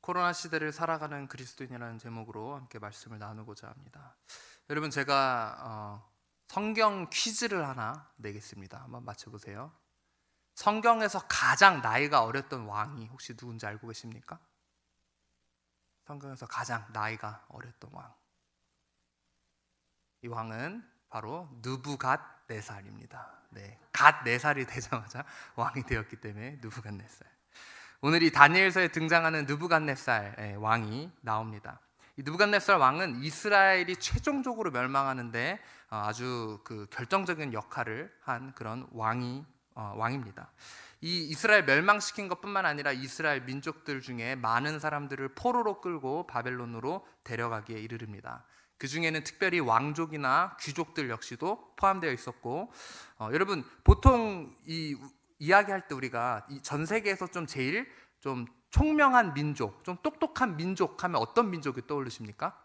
코로나 시대를 살아가는 그리스도인이라는 제목으로 함께 말씀을 나누고자 합니다. 여러분, 제가 성경 퀴즈를 하나 내겠습니다. 한번 맞춰보세요. 성경에서 가장 나이가 어렸던 왕이 혹시 누군지 알고 계십니까? 성경에서 가장 나이가 어렸던 왕, 이 왕은 바로 느부갓네살입니다. 갓 4살이 되자마자 왕이 되었기 때문에 느부갓네살. 오늘 이 다니엘서에 등장하는 느부갓네살 왕이 나옵니다. 이 느부갓네살 왕은 이스라엘이 최종적으로 멸망하는데 아주 결정적인 역할을 한 그런 왕입니다. 이 이스라엘 멸망시킨 것뿐만 아니라 이스라엘 민족들 중에 많은 사람들을 포로로 끌고 바벨론으로 데려가기에 이르릅니다. 그 중에는 특별히 왕족이나 귀족들 역시도 포함되어 있었고, 여러분, 보통 이야기할 때 우리가 전 세계에서 제일 총명한 민족, 좀 똑똑한 민족 하면 어떤 민족이 떠오르십니까?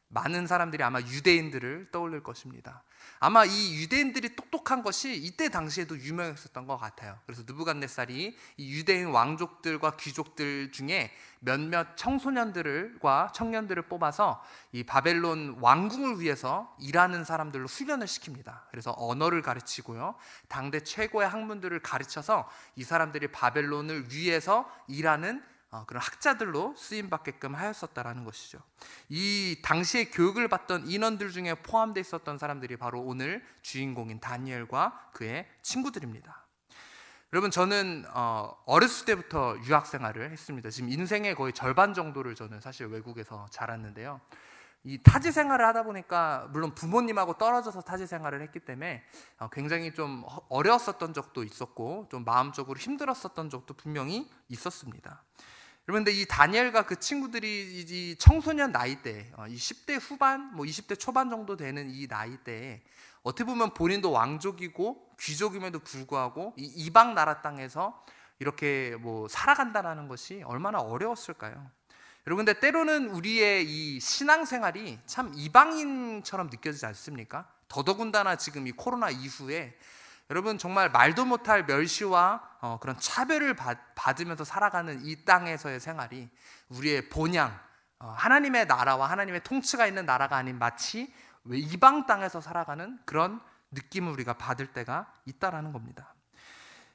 많은 사람들이 아마 유대인들을 떠올릴 것입니다. 아마 이 유대인들이 똑똑한 것이 이때 당시에도 유명했었던 것 같아요. 그래서 느부갓네살이 이 유대인 왕족들과 귀족들 중에 몇몇 청소년들과 청년들을 뽑아서 이 바벨론 왕궁을 위해서 일하는 사람들로 훈련을 시킵니다. 그래서 언어를 가르치고요, 당대 최고의 학문들을 가르쳐서 이 사람들이 바벨론을 위해서 일하는 그런 학자들로 쓰임받게끔 하였었다라는 것이죠. 이 당시에 교육을 받던 인원들 중에 포함되어 있었던 사람들이 바로 오늘 주인공인 다니엘과 그의 친구들입니다. 여러분, 저는 어렸을 때부터 유학생활을 했습니다. 지금 인생의 거의 절반 정도를 저는 사실 외국에서 자랐는데요. 이 타지 생활을 하다 보니까 물론 부모님하고 떨어져서 타지 생활을 했기 때문에 굉장히 좀 어려웠었던 적도 있었고, 좀 마음적으로 힘들었었던 적도 분명히 있었습니다. 그런데 이 다니엘과 그 친구들이 이 청소년 나이대, 이 10대 후반, 20대 초반 정도 되는 이 나이대에 어떻게 보면 본인도 왕족이고 귀족임에도 불구하고 이 이방 나라 땅에서 이렇게 살아간다는 것이 얼마나 어려웠을까요? 여러분, 근데 때로는 우리의 이 신앙생활이 참 이방인처럼 느껴지지 않습니까? 더더군다나 지금 이 코로나 이후에 여러분, 정말 말도 못할 멸시와 그런 차별을 받으면서 살아가는 이 땅에서의 생활이 우리의 본향, 하나님의 나라와 하나님의 통치가 있는 나라가 아닌 마치 이방 땅에서 살아가는 그런 느낌을 우리가 받을 때가 있다라는 겁니다.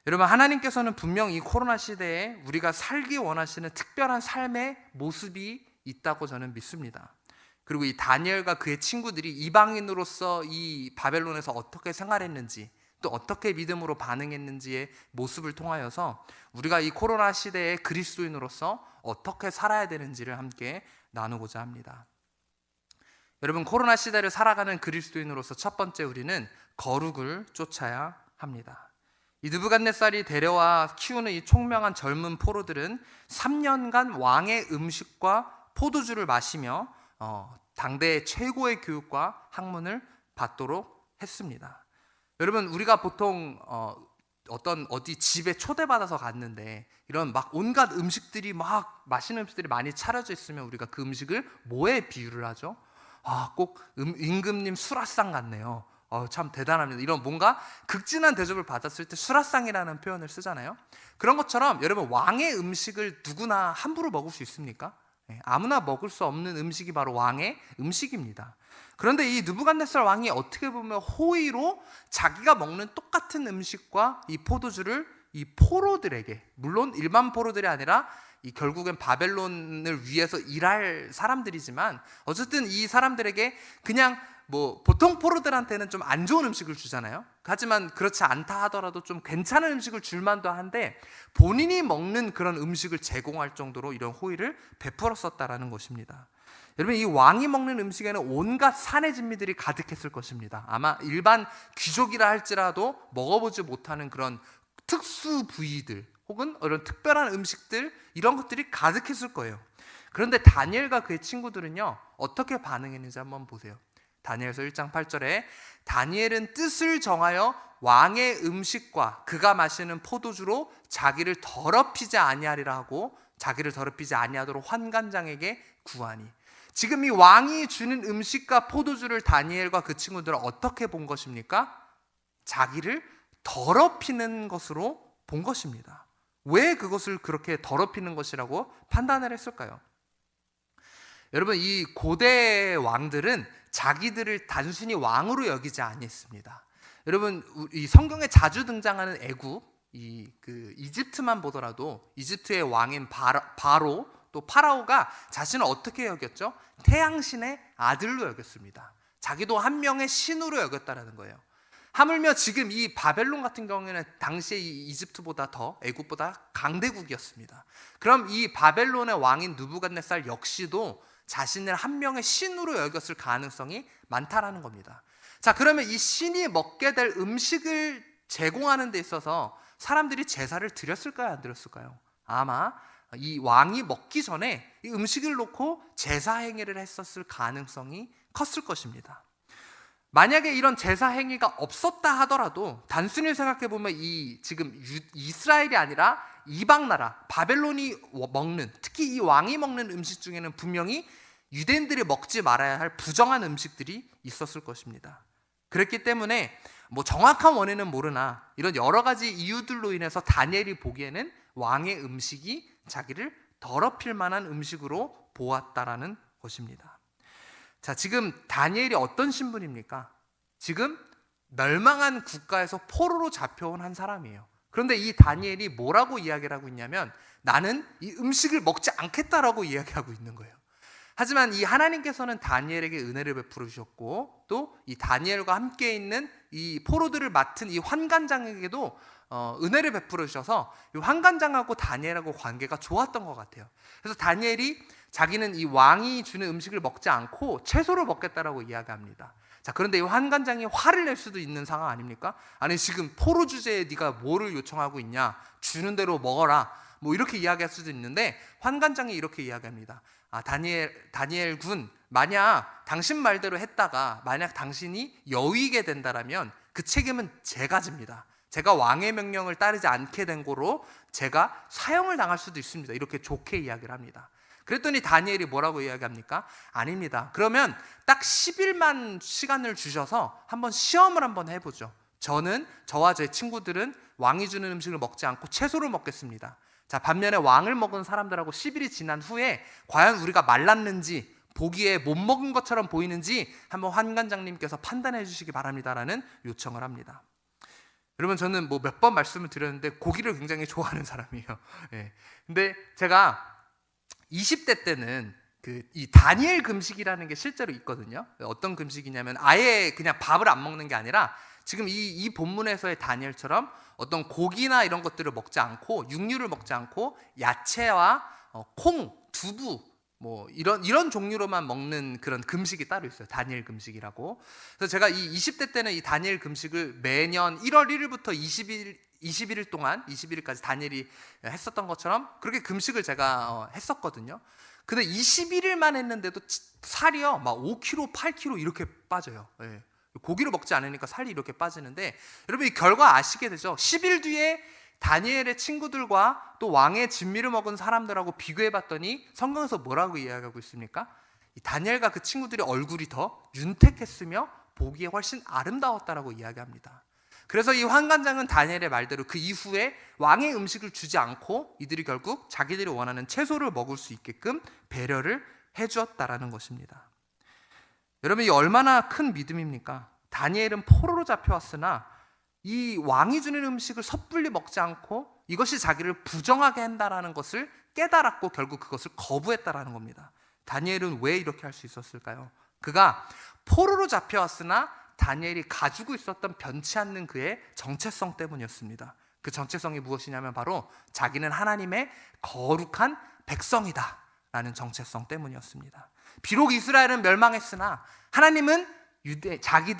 여러분, 하나님께서는 분명 이 코로나 시대에 우리가 살기 원하시는 특별한 삶의 모습이 있다고 저는 믿습니다. 그리고 이 다니엘과 그의 친구들이 이방인으로서 이 바벨론에서 어떻게 생활했는지, 또 어떻게 믿음으로 반응했는지의 모습을 통하여서 우리가 이 코로나 시대의 그리스도인으로서 어떻게 살아야 되는지를 함께 나누고자 합니다. 여러분, 코로나 시대를 살아가는 그리스도인으로서 첫 번째 우리는 거룩을 쫓아야 합니다. 이 느부갓네살이 데려와 키우는 이 총명한 젊은 포로들은 3년간 왕의 음식과 포도주를 마시며 당대의 최고의 교육과 학문을 받도록 했습니다. 여러분, 우리가 보통 어디 집에 초대받아서 갔는데 이런 온갖 음식들이 맛있는 음식들이 많이 차려져 있으면 우리가 그 음식을 뭐에 비유를 하죠? 꼭 임금님 수라상 같네요. 참 대단합니다. 이런 뭔가 극진한 대접을 받았을 때 수라상이라는 표현을 쓰잖아요. 그런 것처럼 여러분, 왕의 음식을 누구나 함부로 먹을 수 있습니까? 아무나 먹을 수 없는 음식이 바로 왕의 음식입니다. 그런데 이 느부갓네살 왕이 어떻게 보면 호의로 자기가 먹는 똑같은 음식과 이 포도주를 이 포로들에게, 물론 일반 포로들이 아니라 결국엔 바벨론을 위해서 일할 사람들이지만 어쨌든 이 사람들에게 그냥 보통 포로들한테는 좀 안 좋은 음식을 주잖아요. 하지만 그렇지 않다 하더라도 좀 괜찮은 음식을 줄 만도 한데 본인이 먹는 그런 음식을 제공할 정도로 이런 호의를 베풀었었다라는 것입니다. 여러분, 이 왕이 먹는 음식에는 온갖 산의 진미들이 가득했을 것입니다. 아마 일반 귀족이라 할지라도 먹어보지 못하는 그런 특수 부위들 혹은 이런 특별한 음식들, 이런 것들이 가득했을 거예요. 그런데 다니엘과 그의 친구들은요, 어떻게 반응했는지 한번 보세요. 다니엘서 1장 8절에 다니엘은 뜻을 정하여 왕의 음식과 그가 마시는 포도주로 자기를 더럽히지 아니하리라 하고 자기를 더럽히지 아니하도록 환관장에게 구하니. 지금 이 왕이 주는 음식과 포도주를 다니엘과 그 친구들은 어떻게 본 것입니까? 자기를 더럽히는 것으로 본 것입니다. 왜 그것을 그렇게 더럽히는 것이라고 판단을 했을까요? 여러분, 이 고대 왕들은 자기들을 단순히 왕으로 여기지 아니했습니다. 여러분, 이 성경에 자주 등장하는 애국, 이집트만 보더라도 이집트의 왕인 바로 또 파라오가 자신을 어떻게 여겼죠? 태양신의 아들로 여겼습니다. 자기도 한 명의 신으로 여겼다라는 거예요. 하물며 지금 이 바벨론 같은 경우에는 당시에 이 이집트보다 더 애국보다 강대국이었습니다. 그럼 이 바벨론의 왕인 느부갓네살 역시도 자신을 한 명의 신으로 여겼을 가능성이 많다라는 겁니다. 자, 그러면 이 신이 먹게 될 음식을 제공하는 데 있어서 사람들이 제사를 드렸을까요? 안 드렸을까요? 아마 이 왕이 먹기 전에 이 음식을 놓고 제사 행위를 했었을 가능성이 컸을 것입니다. 만약에 이런 제사 행위가 없었다 하더라도 단순히 생각해 보면 지금 이스라엘이 아니라 이방 나라 바벨론이 먹는, 특히 이 왕이 먹는 음식 중에는 분명히 유대인들이 먹지 말아야 할 부정한 음식들이 있었을 것입니다. 그랬기 때문에 뭐 정확한 원인은 모르나 이런 여러 가지 이유들로 인해서 다니엘이 보기에는 왕의 음식이 자기를 더럽힐 만한 음식으로 보았다라는 것입니다. 자, 지금 다니엘이 어떤 신분입니까? 지금 멸망한 국가에서 포로로 잡혀온 한 사람이에요. 그런데 이 다니엘이 뭐라고 이야기를 하고 있냐면 나는 이 음식을 먹지 않겠다라고 이야기하고 있는 거예요. 하지만 이 하나님께서는 다니엘에게 은혜를 베풀어 주셨고 또 이 다니엘과 함께 있는 이 포로들을 맡은 이 환관장에게도 은혜를 베풀어 주셔서 이 환관장하고 다니엘하고 관계가 좋았던 것 같아요. 그래서 다니엘이 자기는 이 왕이 주는 음식을 먹지 않고 채소를 먹겠다라고 이야기합니다. 자, 그런데 이 환관장이 화를 낼 수도 있는 상황 아닙니까? 아니, 지금 포로 주제에 네가 뭐를 요청하고 있냐? 주는 대로 먹어라. 뭐 이렇게 이야기할 수도 있는데 환관장이 이렇게 이야기합니다. 다니엘 군, 만약 당신 말대로 했다가 만약 당신이 여위게 된다라면 그 책임은 제가 집니다. 제가 왕의 명령을 따르지 않게 된 거로 제가 사형을 당할 수도 있습니다. 이렇게 좋게 이야기를 합니다. 그랬더니 다니엘이 뭐라고 이야기합니까? 아닙니다. 그러면 딱 10일만 시간을 주셔서 한번 시험을 한번 해보죠. 저와 제 친구들은 왕이 주는 음식을 먹지 않고 채소를 먹겠습니다. 자, 반면에 왕을 먹은 사람들하고 10일이 지난 후에 과연 우리가 말랐는지 보기에 못 먹은 것처럼 보이는지 한번 환관장님께서 판단해 주시기 바랍니다라는 요청을 합니다. 여러분, 저는 뭐 몇 번 말씀을 드렸는데 고기를 굉장히 좋아하는 사람이에요. 예. 근데 제가 20대 때는 이 다니엘 금식이라는 게 실제로 있거든요. 어떤 금식이냐면 아예 그냥 밥을 안 먹는 게 아니라 지금 이 본문에서의 다니엘처럼 어떤 고기나 이런 것들을 먹지 않고 육류를 먹지 않고 야채와 콩, 두부 뭐 이런 종류로만 먹는 그런 금식이 따로 있어요. 다니엘 금식이라고. 그래서 제가 이 20대 때는 이 다니엘 금식을 매년 1월 1일부터 21일 동안 21일까지 다니엘이 했었던 것처럼 그렇게 금식을 제가 했었거든요. 근데 21일만 했는데도 살이요 막 5kg, 8kg 이렇게 빠져요. 예. 고기를 먹지 않으니까 살이 이렇게 빠지는데 여러분, 이 결과 아시게 되죠? 10일 뒤에 다니엘의 친구들과 또 왕의 진미를 먹은 사람들하고 비교해봤더니 성경에서 뭐라고 이야기하고 있습니까? 이 다니엘과 그 친구들의 얼굴이 더 윤택했으며 보기에 훨씬 아름다웠다라고 이야기합니다. 그래서 이 환관장은 다니엘의 말대로 그 이후에 왕의 음식을 주지 않고 이들이 결국 자기들이 원하는 채소를 먹을 수 있게끔 배려를 해주었다라는 것입니다. 여러분, 이 얼마나 큰 믿음입니까? 다니엘은 포로로 잡혀왔으나 이 왕이 주는 음식을 섣불리 먹지 않고 이것이 자기를 부정하게 한다라는 것을 깨달았고 결국 그것을 거부했다라는 겁니다. 다니엘은 왜 이렇게 할 수 있었을까요? 그가 포로로 잡혀왔으나 다니엘이 가지고 있었던 변치 않는 그의 정체성 때문이었습니다. 그 정체성이 무엇이냐면 바로 자기는 하나님의 거룩한 백성이다 라는 정체성 때문이었습니다. 비록 이스라엘은 멸망했으나 하나님은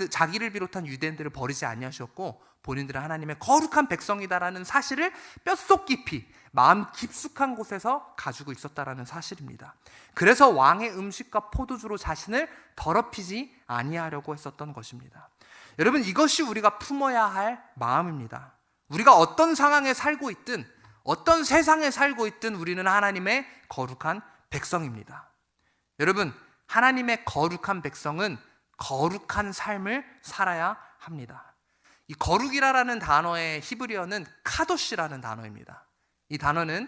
자기를 비롯한 유대인들을 버리지 아니하셨고 본인들은 하나님의 거룩한 백성이다라는 사실을 뼛속 깊이 마음 깊숙한 곳에서 가지고 있었다라는 사실입니다. 그래서 왕의 음식과 포도주로 자신을 더럽히지 아니하려고 했었던 것입니다. 여러분, 이것이 우리가 품어야 할 마음입니다. 우리가 어떤 상황에 살고 있든 어떤 세상에 살고 있든 우리는 하나님의 거룩한 백성입니다. 여러분, 하나님의 거룩한 백성은 거룩한 삶을 살아야 합니다. 이 거룩이라는 단어의 히브리어는 카도시라는 단어입니다. 이 단어는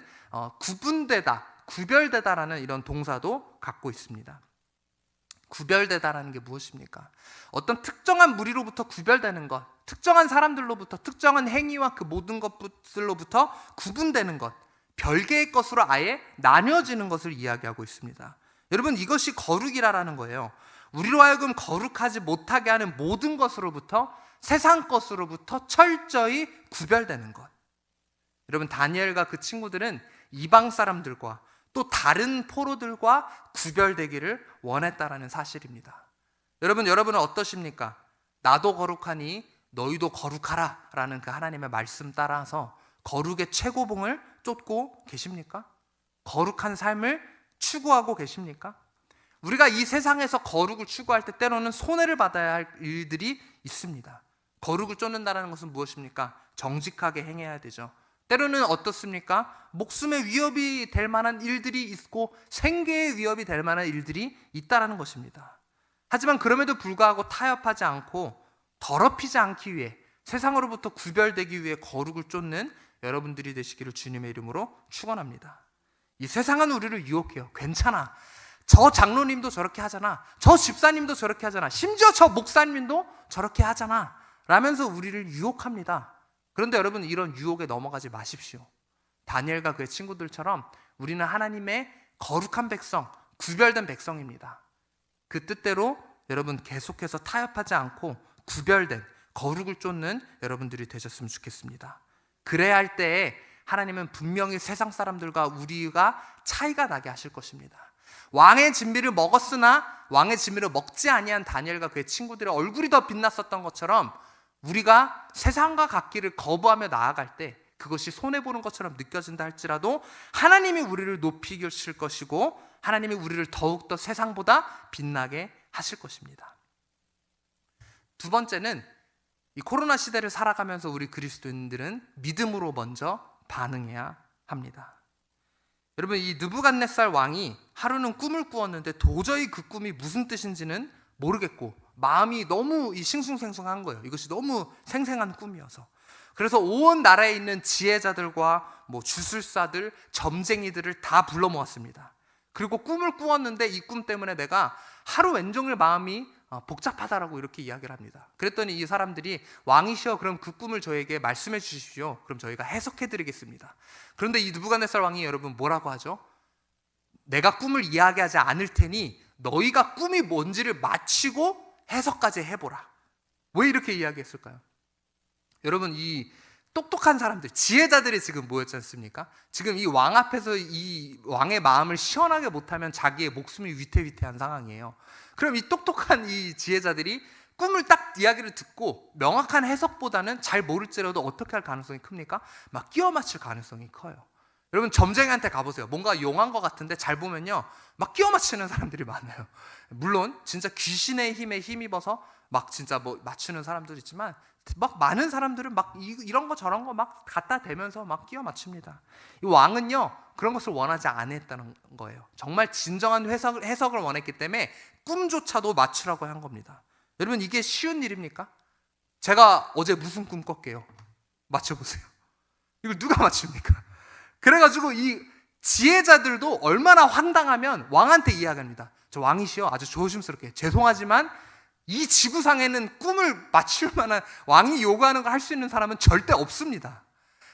구분되다, 구별되다라는 이런 동사도 갖고 있습니다. 구별되다라는 게 무엇입니까? 어떤 특정한 무리로부터 구별되는 것, 특정한 사람들로부터, 특정한 행위와 그 모든 것들로부터 구분되는 것, 별개의 것으로 아예 나뉘어지는 것을 이야기하고 있습니다. 여러분, 이것이 거룩이라는 거예요. 우리로 하여금 거룩하지 못하게 하는 모든 것으로부터, 세상 것으로부터 철저히 구별되는 것. 여러분, 다니엘과 그 친구들은 이방 사람들과 또 다른 포로들과 구별되기를 원했다라는 사실입니다. 여러분은 어떠십니까? 나도 거룩하니 너희도 거룩하라 라는 그 하나님의 말씀 따라서 거룩의 최고봉을 쫓고 계십니까? 거룩한 삶을 추구하고 계십니까? 우리가 이 세상에서 거룩을 추구할 때 때로는 손해를 받아야 할 일들이 있습니다. 거룩을 쫓는다는 것은 무엇입니까? 정직하게 행해야 되죠. 때로는 어떻습니까? 목숨의 위협이 될 만한 일들이 있고 생계의 위협이 될 만한 일들이 있다는 것입니다. 하지만 그럼에도 불구하고 타협하지 않고 더럽히지 않기 위해, 세상으로부터 구별되기 위해 거룩을 쫓는 여러분들이 되시기를 주님의 이름으로 축원합니다. 이 세상은 우리를 유혹해요. 괜찮아, 저 장로님도 저렇게 하잖아, 저 집사님도 저렇게 하잖아, 심지어 저 목사님도 저렇게 하잖아 라면서 우리를 유혹합니다. 그런데 여러분, 이런 유혹에 넘어가지 마십시오. 다니엘과 그의 친구들처럼 우리는 하나님의 거룩한 백성, 구별된 백성입니다. 그 뜻대로 여러분 계속해서 타협하지 않고 구별된 거룩을 쫓는 여러분들이 되셨으면 좋겠습니다. 그래야 할 때에 하나님은 분명히 세상 사람들과 우리가 차이가 나게 하실 것입니다. 왕의 진미를 먹었으나 왕의 진미를 먹지 아니한 다니엘과 그의 친구들의 얼굴이 더 빛났었던 것처럼 우리가 세상과 같기를 거부하며 나아갈 때 그것이 손해보는 것처럼 느껴진다 할지라도 하나님이 우리를 높이실 것이고 하나님이 우리를 더욱더 세상보다 빛나게 하실 것입니다. 두 번째는 이 코로나 시대를 살아가면서 우리 그리스도인들은 믿음으로 먼저 반응해야 합니다. 여러분, 이 느부갓네살 왕이 하루는 꿈을 꾸었는데 도저히 그 꿈이 무슨 뜻인지는 모르겠고 마음이 너무 싱숭생숭한 거예요. 이것이 너무 생생한 꿈이어서. 그래서 온 나라에 있는 지혜자들과 주술사들, 점쟁이들을 다 불러 모았습니다. 그리고 꿈을 꾸었는데 이 꿈 때문에 내가 하루 왼종일 마음이 복잡하다라고 이렇게 이야기를 합니다. 그랬더니 이 사람들이 왕이시여, 그럼 그 꿈을 저에게 말씀해 주십시오. 그럼 저희가 해석해 드리겠습니다. 그런데 이 느부갓네살 왕이 여러분 뭐라고 하죠? 내가 꿈을 이야기하지 않을 테니 너희가 꿈이 뭔지를 맞히고 해석까지 해보라. 왜 이렇게 이야기했을까요? 여러분, 이 똑똑한 사람들, 지혜자들이 지금 모였지 않습니까? 지금 이 왕 앞에서 이 왕의 마음을 시원하게 못하면 자기의 목숨이 위태위태한 상황이에요. 그럼 이 똑똑한 이 지혜자들이 꿈을 딱 이야기를 듣고 명확한 해석보다는 잘 모를지라도 어떻게 할 가능성이 큽니까? 막 끼워 맞출 가능성이 커요. 여러분, 점쟁이한테 가보세요. 뭔가 용한 것 같은데 잘 보면요, 막 끼워 맞추는 사람들이 많아요. 물론 진짜 귀신의 힘에 힘입어서 막 진짜 맞추는 사람도 있지만 막 많은 사람들은 막 이런 거 저런 거 막 갖다 대면서 막 끼워 맞춥니다. 이 왕은요, 그런 것을 원하지 않았다는 거예요. 정말 진정한 해석을 원했기 때문에 꿈조차도 맞추라고 한 겁니다. 여러분, 이게 쉬운 일입니까? 제가 어제 무슨 꿈 꿨게요? 맞춰보세요. 이걸 누가 맞춥니까? 그래가지고 이 지혜자들도 얼마나 황당하면 왕한테 이야기합니다. 저 왕이시여, 아주 조심스럽게 죄송하지만 이 지구상에는 꿈을 맞출 만한, 왕이 요구하는 걸 할 수 있는 사람은 절대 없습니다.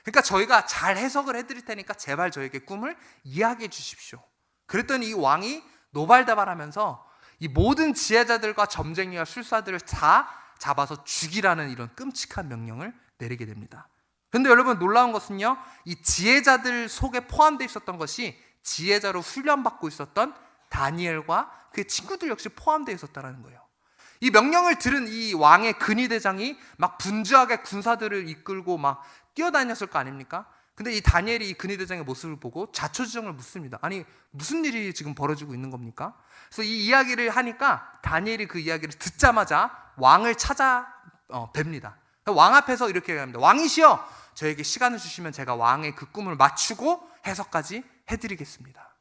그러니까 저희가 잘 해석을 해드릴 테니까 제발 저에게 꿈을 이야기해 주십시오. 그랬더니 이 왕이 노발대발하면서 이 모든 지혜자들과 점쟁이와 술사들을 다 잡아서 죽이라는 이런 끔찍한 명령을 내리게 됩니다. 그런데 여러분, 놀라운 것은요, 이 지혜자들 속에 포함되어 있었던 것이 지혜자로 훈련받고 있었던 다니엘과 그의 친구들 역시 포함되어 있었다는 거예요. 이 명령을 들은 이 왕의 근위대장이 막 분주하게 군사들을 이끌고 막 뛰어다녔을 거 아닙니까? 근데 이 다니엘이 이 근위대장의 모습을 보고 자초지종을 묻습니다. 아니, 무슨 일이 지금 벌어지고 있는 겁니까? 그래서 이 이야기를 하니까 다니엘이 그 이야기를 듣자마자 왕을 찾아 뵙니다. 왕 앞에서 이렇게 얘기합니다. 왕이시여, 저에게 시간을 주시면 제가 왕의 그 꿈을 맞추고 해석까지 해드리겠습니다.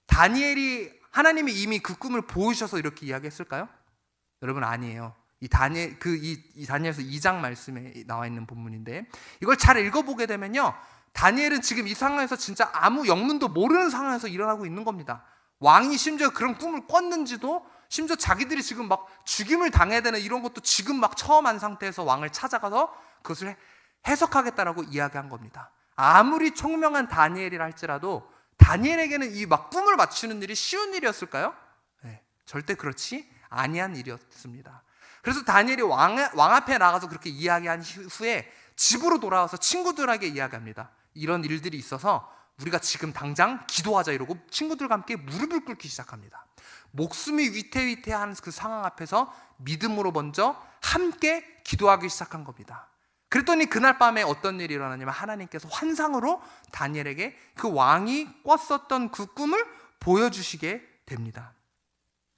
다니엘이, 하나님이 이미 그 꿈을 보여주셔서 이렇게 이야기했을까요? 여러분, 아니에요. 이 다니엘서 2장 말씀에 나와 있는 본문인데, 이걸 잘 읽어보게 되면요, 다니엘은 지금 이 상황에서 진짜 아무 영문도 모르는 상황에서 일어나고 있는 겁니다. 왕이 심지어 그런 꿈을 꿨는지도, 심지어 자기들이 지금 막 죽임을 당해야 되는 이런 것도 지금 막 처음 한 상태에서 왕을 찾아가서 그것을 해석하겠다라고 이야기한 겁니다. 아무리 총명한 다니엘이라 할지라도 다니엘에게는 이 막 꿈을 맞추는 일이 쉬운 일이었을까요? 네, 절대 그렇지 아니한 일이었습니다. 그래서 다니엘이 왕 앞에 나가서 그렇게 이야기한 후에 집으로 돌아와서 친구들에게 이야기합니다. 이런 일들이 있어서 우리가 지금 당장 기도하자 이러고 친구들과 함께 무릎을 꿇기 시작합니다. 목숨이 위태위태한 그 상황 앞에서 믿음으로 먼저 함께 기도하기 시작한 겁니다. 그랬더니 그날 밤에 어떤 일이 일어나냐면 하나님께서 환상으로 다니엘에게 그 왕이 꿨었던 그 꿈을 보여주시게 됩니다.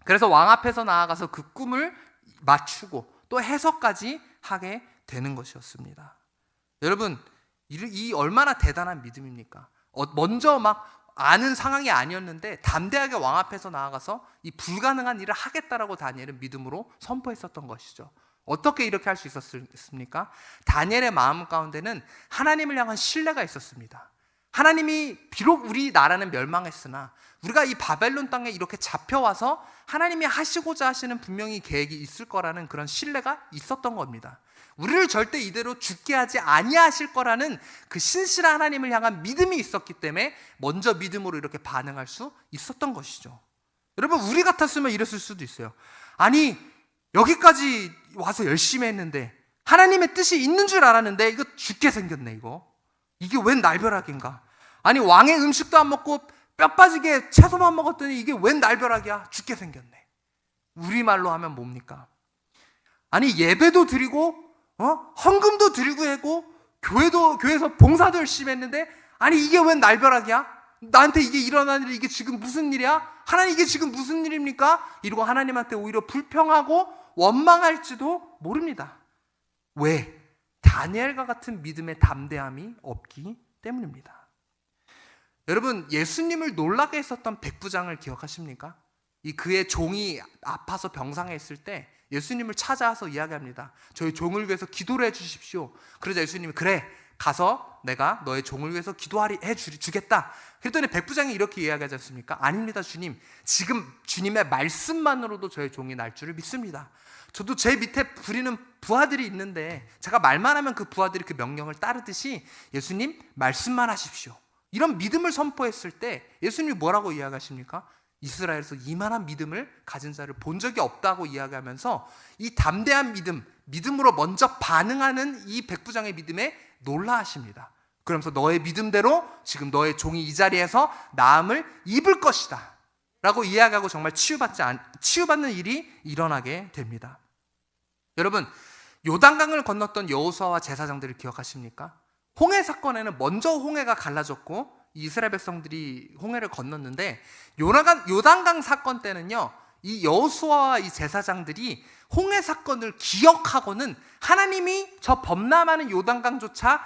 그래서 왕 앞에서 나아가서 그 꿈을 맞추고 또 해석까지 하게 되는 것이었습니다. 여러분, 이 얼마나 대단한 믿음입니까? 먼저 막 아는 상황이 아니었는데 담대하게 왕 앞에서 나아가서 이 불가능한 일을 하겠다라고 다니엘은 믿음으로 선포했었던 것이죠. 어떻게 이렇게 할 수 있었습니까? 다니엘의 마음 가운데는 하나님을 향한 신뢰가 있었습니다. 하나님이 비록 우리 나라는 멸망했으나 우리가 이 바벨론 땅에 이렇게 잡혀와서 하나님이 하시고자 하시는 분명히 계획이 있을 거라는 그런 신뢰가 있었던 겁니다. 우리를 절대 이대로 죽게 하지 아니하실 거라는 그 신실한 하나님을 향한 믿음이 있었기 때문에 먼저 믿음으로 이렇게 반응할 수 있었던 것이죠. 여러분, 우리 같았으면 이랬을 수도 있어요. 아니, 여기까지 와서 열심히 했는데 하나님의 뜻이 있는 줄 알았는데 이거 죽게 생겼네. 이게 웬 날벼락인가? 아니, 왕의 음식도 안 먹고 뼈 빠지게 채소만 먹었더니 이게 웬 날벼락이야? 죽게 생겼네. 우리말로 하면 뭡니까? 아니, 예배도 드리고 헌금도 드리고 하고 교회에서 봉사도 열심히 했는데 아니, 이게 웬 날벼락이야? 나한테 이게 일어난 일이 이게 지금 무슨 일이야? 하나님, 이게 지금 무슨 일입니까? 이러고 하나님한테 오히려 불평하고 원망할지도 모릅니다. 왜? 다니엘과 같은 믿음의 담대함이 없기 때문입니다. 여러분, 예수님을 놀라게 했었던 백부장을 기억하십니까? 그의 종이 아파서 병상에 있을 때 예수님을 찾아와서 이야기합니다. 저희 종을 위해서 기도를 해주십시오. 그러자 예수님이 그래, 가서 내가 너의 종을 위해서 해주겠다. 그랬더니 백부장이 이렇게 이야기하지 않습니까? 아닙니다, 주님. 지금 주님의 말씀만으로도 저의 종이 날 줄을 믿습니다. 저도 제 밑에 부리는 부하들이 있는데 제가 말만 하면 그 부하들이 그 명령을 따르듯이 예수님, 말씀만 하십시오. 이런 믿음을 선포했을 때 예수님이 뭐라고 이야기하십니까? 이스라엘에서 이만한 믿음을 가진 자를 본 적이 없다고 이야기하면서 이 담대한 믿음으로 먼저 반응하는 이 백부장의 믿음에 놀라하십니다. 그러면서 너의 믿음대로 지금 너의 종이 이 자리에서 나음을 입을 것이다 라고 이야기하고 정말 치유받는 일이 일어나게 됩니다. 여러분, 요단강을 건넜던 여호수아와 제사장들을 기억하십니까? 홍해 사건에는 먼저 홍해가 갈라졌고 이스라엘 백성들이 홍해를 건넜는데 요단강 사건 때는요, 이 여호수아와 이 제사장들이 홍해 사건을 기억하고는 하나님이 저 범람하는 요단강조차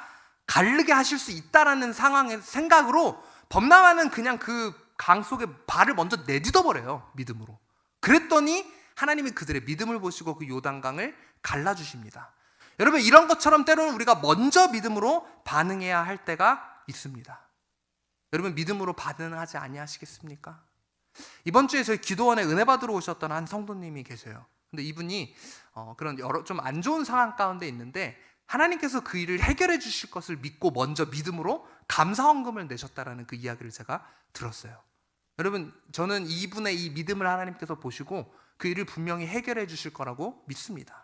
가르게 하실 수 있다라는 상황의 생각으로 범람하는 그냥 그 강 속에 발을 먼저 내딛어 버려요, 믿음으로. 그랬더니 하나님이 그들의 믿음을 보시고 그 요단강을 갈라주십니다. 여러분, 이런 것처럼 때로는 우리가 먼저 믿음으로 반응해야 할 때가 있습니다. 여러분, 믿음으로 반응하지 아니하시겠습니까? 이번 주에 저희 기도원에 은혜 받으러 오셨던 한 성도님이 계세요. 근데 이분이 그런 여러 좀 안 좋은 상황 가운데 있는데 하나님께서 그 일을 해결해 주실 것을 믿고 먼저 믿음으로 감사헌금을 내셨다라는 그 이야기를 제가 들었어요. 여러분, 저는 이분의 이 믿음을 하나님께서 보시고 그 일을 분명히 해결해 주실 거라고 믿습니다.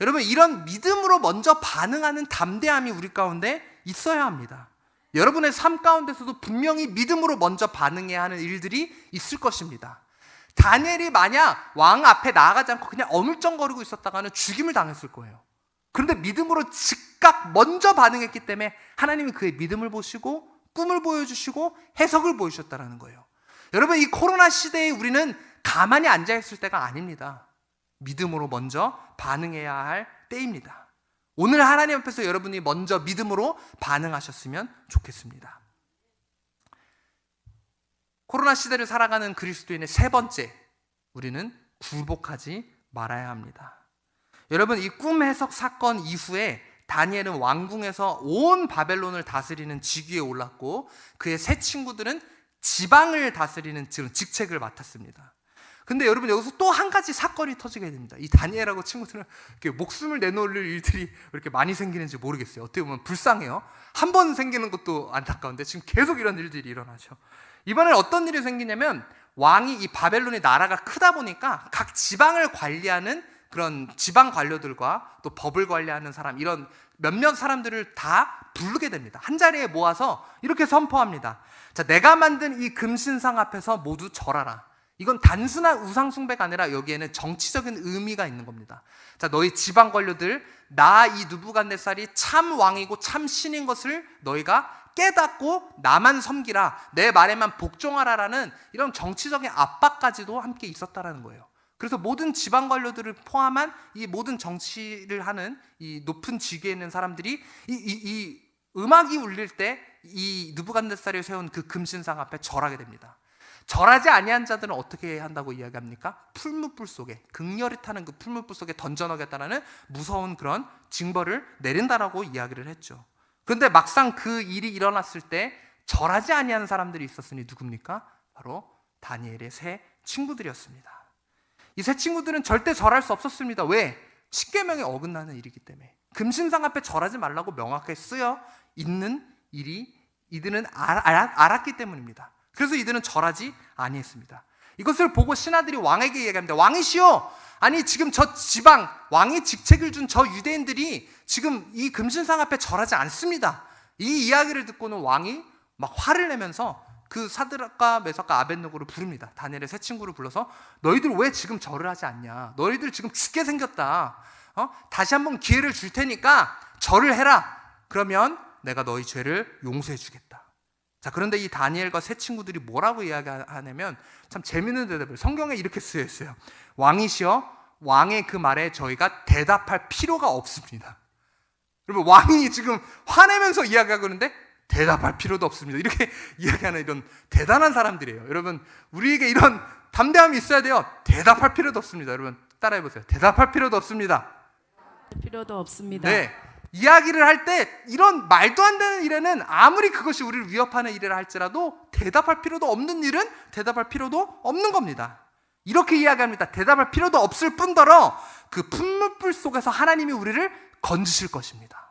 여러분, 이런 믿음으로 먼저 반응하는 담대함이 우리 가운데 있어야 합니다. 여러분의 삶 가운데서도 분명히 믿음으로 먼저 반응해야 하는 일들이 있을 것입니다. 다니엘이 만약 왕 앞에 나아가지 않고 그냥 어물쩡거리고 있었다가는 죽임을 당했을 거예요. 그런데 믿음으로 즉각 먼저 반응했기 때문에 하나님이 그의 믿음을 보시고 꿈을 보여주시고 해석을 보여주셨다는 거예요. 여러분, 이 코로나 시대에 우리는 가만히 앉아있을 때가 아닙니다. 믿음으로 먼저 반응해야 할 때입니다. 오늘 하나님 앞에서 여러분이 먼저 믿음으로 반응하셨으면 좋겠습니다. 코로나 시대를 살아가는 그리스도인의 세 번째, 우리는 굴복하지 말아야 합니다. 여러분, 이 꿈 해석 사건 이후에 다니엘은 왕궁에서 온 바벨론을 다스리는 직위에 올랐고 그의 세 친구들은 지방을 다스리는 직책을 맡았습니다. 근데 여러분 여기서 또 한 가지 사건이 터지게 됩니다. 이 다니엘하고 친구들은 이렇게 목숨을 내놓을 일들이 왜 이렇게 많이 생기는지 모르겠어요. 어떻게 보면 불쌍해요. 한 번 생기는 것도 안타까운데 지금 계속 이런 일들이 일어나죠. 이번엔 어떤 일이 생기냐면 왕이 이 바벨론의 나라가 크다 보니까 각 지방을 관리하는 그런 지방 관료들과 또 법을 관리하는 사람 이런 몇몇 사람들을 다 부르게 됩니다. 한 자리에 모아서 이렇게 선포합니다. 자, 내가 만든 이 금신상 앞에서 모두 절하라. 이건 단순한 우상 숭배가 아니라 여기에는 정치적인 의미가 있는 겁니다. 자, 너희 지방 관료들, 나 이 느부갓네살이 참 왕이고 참 신인 것을 너희가 깨닫고 나만 섬기라, 내 말에만 복종하라라는 이런 정치적인 압박까지도 함께 있었다라는 거예요. 그래서 모든 지방 관료들을 포함한 이 모든 정치를 하는 이 높은 직위에 있는 사람들이 이 음악이 울릴 때 이 느부갓네살이 세운 그 금신상 앞에 절하게 됩니다. 절하지 아니한 자들은 어떻게 한다고 이야기합니까? 풀무불 속에, 극렬히 타는 그 풀무불 속에 던져넣겠다는 무서운 그런 징벌을 내린다라고 이야기를 했죠. 그런데 막상 그 일이 일어났을 때 절하지 아니한 사람들이 있었으니 누굽니까? 바로 다니엘의 세 친구들이었습니다. 이 세 친구들은 절대 절할 수 없었습니다. 왜? 십계명에 어긋나는 일이기 때문에. 금신상 앞에 절하지 말라고 명확하게 쓰여 있는 일이 이들은 알았기 때문입니다. 그래서 이들은 절하지 아니했습니다. 이것을 보고 신하들이 왕에게 얘기합니다. 왕이시여, 아니 지금 저 지방 왕이 직책을 준 저 유대인들이 지금 이 금신상 앞에 절하지 않습니다. 이 이야기를 듣고는 왕이 막 화를 내면서 그 사드락과 메삭과 아벳느고를 부릅니다. 다니엘의 세 친구를 불러서 너희들 왜 지금 절을 하지 않냐? 너희들 지금 죽게 생겼다. 다시 한번 기회를 줄 테니까 절을 해라. 그러면 내가 너희 죄를 용서해 주겠다. 자, 그런데 이 다니엘과 세 친구들이 뭐라고 이야기하냐면 참 재밌는 대답을, 성경에 이렇게 쓰여 있어요. 왕이시여, 왕의 그 말에 저희가 대답할 필요가 없습니다. 여러분, 왕이 지금 화내면서 이야기하고 있는데 대답할 필요도 없습니다. 이렇게 이야기하는 이런 대단한 사람들이에요. 여러분, 우리에게 이런 담대함이 있어야 돼요. 대답할 필요도 없습니다. 여러분, 따라해 보세요. 대답할 필요도 없습니다. 필요도 없습니다. 네. 이야기를 할 때 이런 말도 안 되는 일에는 아무리 그것이 우리를 위협하는 일이라 할지라도 대답할 필요도 없는 일은 대답할 필요도 없는 겁니다. 이렇게 이야기합니다. 대답할 필요도 없을 뿐더러 그 풀무불 속에서 하나님이 우리를 건지실 것입니다.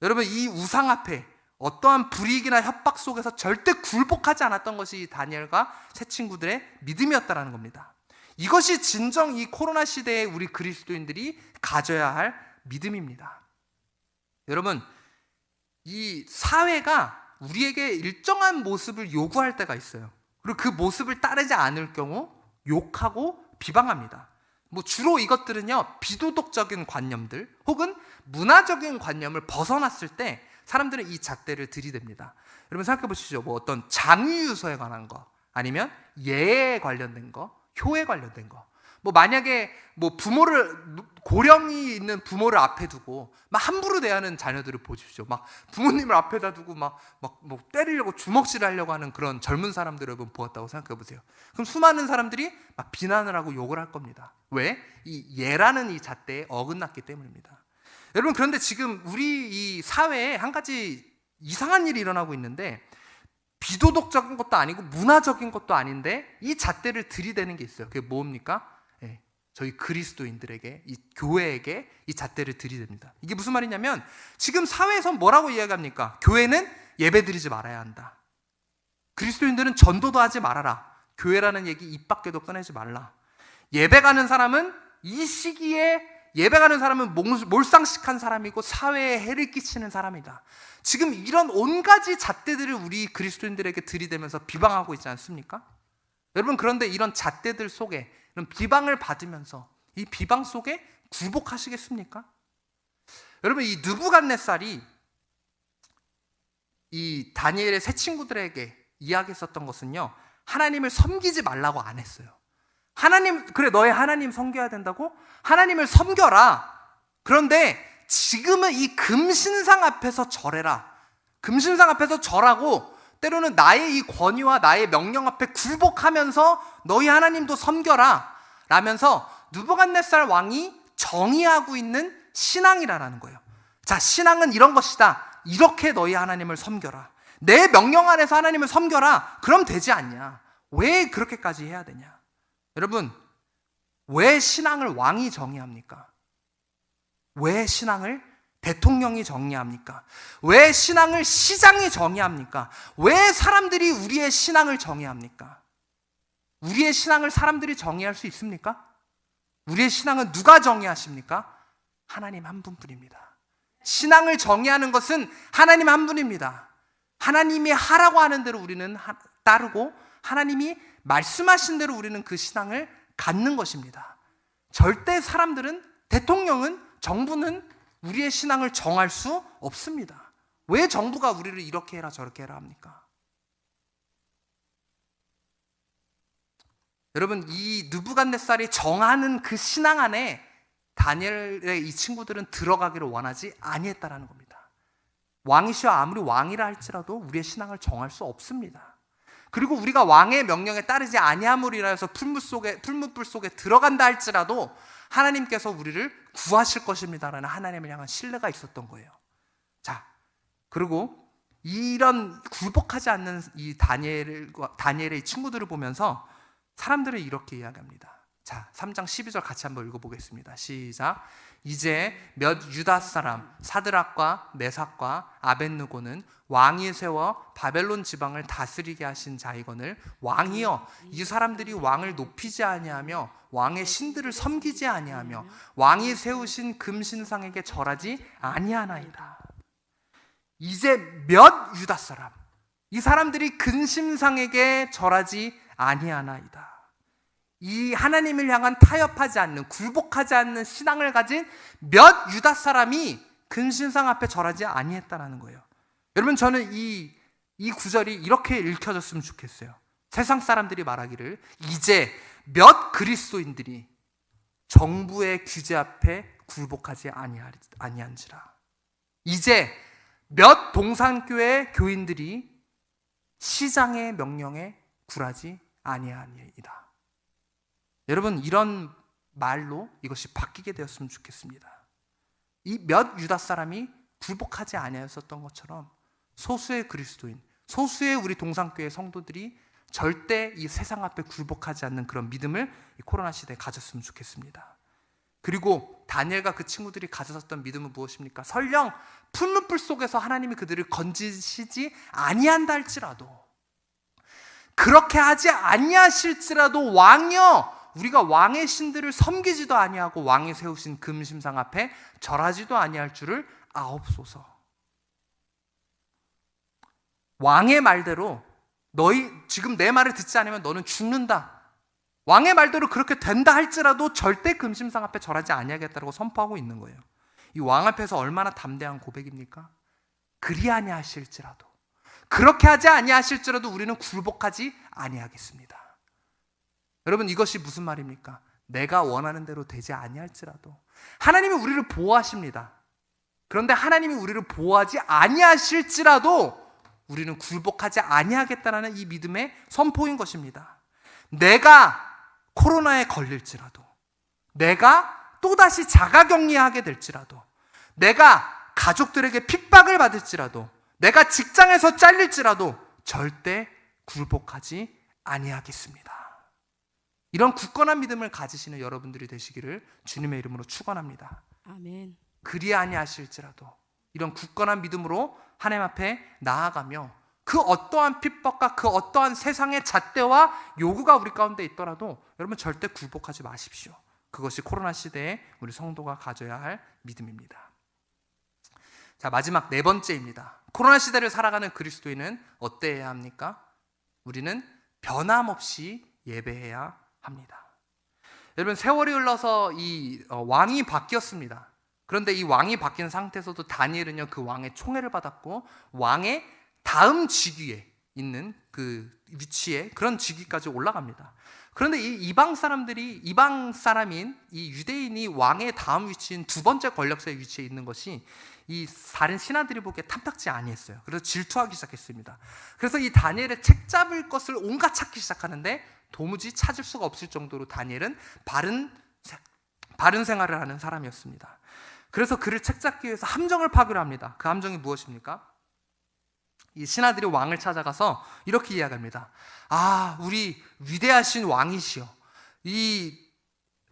여러분, 이 우상 앞에 어떠한 불이익이나 협박 속에서 절대 굴복하지 않았던 것이 다니엘과 세 친구들의 믿음이었다는 겁니다. 이것이 진정 이 코로나 시대에 우리 그리스도인들이 가져야 할 믿음입니다. 여러분, 이 사회가 우리에게 일정한 모습을 요구할 때가 있어요. 그리고 그 모습을 따르지 않을 경우 욕하고 비방합니다. 주로 이것들은요, 비도덕적인 관념들 혹은 문화적인 관념을 벗어났을 때 사람들은 이 잣대를 들이댑니다. 여러분 생각해 보시죠. 어떤 장유유서에 관한 거, 아니면 예에 관련된 거, 효에 관련된 거. 만약에 부모를, 고령이 있는 부모를 앞에 두고 막 함부로 대하는 자녀들을 보십시오. 막 부모님을 앞에다 두고 막 때리려고 주먹질 하려고 하는 그런 젊은 사람들을 여러분 보았다고 생각해 보세요. 그럼 수많은 사람들이 막 비난을 하고 욕을 할 겁니다. 왜? 이 예라는 이 잣대에 어긋났기 때문입니다. 여러분, 그런데 지금 우리 이 사회에 한 가지 이상한 일이 일어나고 있는데, 비도덕적인 것도 아니고 문화적인 것도 아닌데 이 잣대를 들이대는 게 있어요. 그게 뭡니까? 저희 그리스도인들에게, 이 교회에게 이 잣대를 들이댑니다. 이게 무슨 말이냐면, 지금 사회에서 뭐라고 이야기합니까? 교회는 예배드리지 말아야 한다. 그리스도인들은 전도도 하지 말아라. 교회라는 얘기 입 밖에도 꺼내지 말라. 예배 가는 사람은 이 시기에 예배 가는 사람은 몰상식한 사람이고 사회에 해를 끼치는 사람이다. 지금 이런 온 가지 잣대들을 우리 그리스도인들에게 들이대면서 비방하고 있지 않습니까? 여러분, 그런데 이런 잣대들 속에, 이런 비방을 받으면서 이 비방 속에 굴복하시겠습니까? 여러분, 이 느부갓네살이 이 다니엘의 세 친구들에게 이야기했었던 것은요, 하나님을 섬기지 말라고 안 했어요. 하나님, 그래 너의 하나님 섬겨야 된다고? 하나님을 섬겨라. 그런데 지금은 이 금신상 앞에서 절해라. 금신상 앞에서 절하고 때로는 나의 이 권위와 나의 명령 앞에 굴복하면서 너희 하나님도 섬겨라 라면서 느부갓네살 왕이 정의하고 있는 신앙이라는 거예요. 자, 신앙은 이런 것이다. 이렇게 너희 하나님을 섬겨라. 내 명령 안에서 하나님을 섬겨라. 그럼 되지 않냐? 왜 그렇게까지 해야 되냐? 여러분, 왜 신앙을 왕이 정의합니까? 왜 신앙을 대통령이 정의합니까? 왜 신앙을 시장이 정의합니까? 왜 사람들이 우리의 신앙을 정의합니까? 우리의 신앙을 사람들이 정의할 수 있습니까? 우리의 신앙은 누가 정의하십니까? 하나님 한 분뿐입니다. 신앙을 정의하는 것은 하나님 한 분입니다. 하나님이 하라고 하는 대로 우리는 따르고 하나님이 말씀하신 대로 우리는 그 신앙을 갖는 것입니다. 절대 사람들은, 대통령은, 정부는 우리의 신앙을 정할 수 없습니다. 왜 정부가 우리를 이렇게 해라 저렇게 해라 합니까? 여러분, 이 느부갓네살이 정하는 그 신앙 안에 다니엘의 이 친구들은 들어가기를 원하지 아니했다라는 겁니다. 왕이시여 아무리 왕이라 할지라도 우리의 신앙을 정할 수 없습니다. 그리고 우리가 왕의 명령에 따르지 아니함으리라 해서 풀무불 속에 들어간다 할지라도 하나님께서 우리를 구하실 것입니다라는 하나님을 향한 신뢰가 있었던 거예요. 자, 그리고 이런 굴복하지 않는 이 다니엘의 친구들을 보면서 사람들은 이렇게 이야기합니다. 자, 3장 12절 같이 한번 읽어보겠습니다. 시작. 이제 몇 유다 사람 사드락과 메삭과 아벳느고는 왕이 세워 바벨론 지방을 다스리게 하신 자이거늘 왕이여 이 사람들이 왕을 높이지 아니하며 왕의 신들을 섬기지 아니하며 왕이 세우신 금신상에게 절하지 아니하나이다. 이제 몇 유다 사람, 이 사람들이 근심상에게 절하지 아니하나이다. 이 하나님을 향한 타협하지 않는, 굴복하지 않는 신앙을 가진 몇 유다 사람이 근신상 앞에 절하지 아니했다라는 거예요. 여러분, 저는 이 구절이 이렇게 읽혀졌으면 좋겠어요. 세상 사람들이 말하기를 이제 몇 그리스도인들이 정부의 규제 앞에 굴복하지 아니한지라. 이제 몇 동산교회 교인들이 시장의 명령에 굴하지 아니하니이다. 여러분, 이런 말로 이것이 바뀌게 되었으면 좋겠습니다. 이 몇 유다 사람이 굴복하지 아니하였었던 것처럼 소수의 그리스도인, 소수의 우리 동산교회 성도들이 절대 이 세상 앞에 굴복하지 않는 그런 믿음을 이 코로나 시대에 가졌으면 좋겠습니다. 그리고 다니엘과 그 친구들이 가졌었던 믿음은 무엇입니까? 설령 풀무불 속에서 하나님이 그들을 건지시지 아니한다 할지라도, 그렇게 하지 아니하실지라도 왕이여 우리가 왕의 신들을 섬기지도 아니하고 왕이 세우신 금심상 앞에 절하지도 아니할 줄을 아옵소서. 왕의 말대로 너희 지금 내 말을 듣지 않으면 너는 죽는다. 왕의 말대로 그렇게 된다 할지라도 절대 금심상 앞에 절하지 아니하겠다고 선포하고 있는 거예요. 이 왕 앞에서 얼마나 담대한 고백입니까? 그리 아니하실지라도, 그렇게 하지 아니하실지라도 우리는 굴복하지 아니하겠습니다. 여러분, 이것이 무슨 말입니까? 내가 원하는 대로 되지 아니할지라도 하나님이 우리를 보호하십니다. 그런데 하나님이 우리를 보호하지 아니하실지라도 우리는 굴복하지 아니하겠다는 이 믿음의 선포인 것입니다. 내가 코로나에 걸릴지라도, 내가 또다시 자가격리하게 될지라도, 내가 가족들에게 핍박을 받을지라도, 내가 직장에서 잘릴지라도 절대 굴복하지 아니하겠습니다. 이런 굳건한 믿음을 가지시는 여러분들이 되시기를 주님의 이름으로 축원합니다. 아멘. 그리 아니하실지라도 이런 굳건한 믿음으로 하나님 앞에 나아가며 그 어떠한 핍박과 그 어떠한 세상의 잣대와 요구가 우리 가운데 있더라도 여러분 절대 굴복하지 마십시오. 그것이 코로나 시대에 우리 성도가 가져야 할 믿음입니다. 자, 마지막 네 번째입니다. 코로나 시대를 살아가는 그리스도인은 어때야 합니까? 우리는 변함없이 예배해야 합니다. 여러분, 세월이 흘러서 이 왕이 바뀌었습니다. 그런데 이 왕이 바뀐 상태에서도 다니엘은요, 그 왕의 총애를 받았고 왕의 다음 직위에 있는 그 위치에, 그런 직위까지 올라갑니다. 그런데 이 이방 사람인 이 유대인이 왕의 다음 위치인 두 번째 권력자의 위치에 있는 것이 이 다른 신하들이 보기에 탐탁지 아니했어요. 그래서 질투하기 시작했습니다. 그래서 이 다니엘의 책 잡을 것을 온갖 찾기 시작하는데 도무지 찾을 수가 없을 정도로 다니엘은 바른 생활을 하는 사람이었습니다. 그래서 그를 책잡기 위해서 함정을 파기로 합니다. 그 함정이 무엇입니까? 이 신하들이 왕을 찾아가서 이렇게 이야기합니다. 우리 위대하신 왕이시여, 이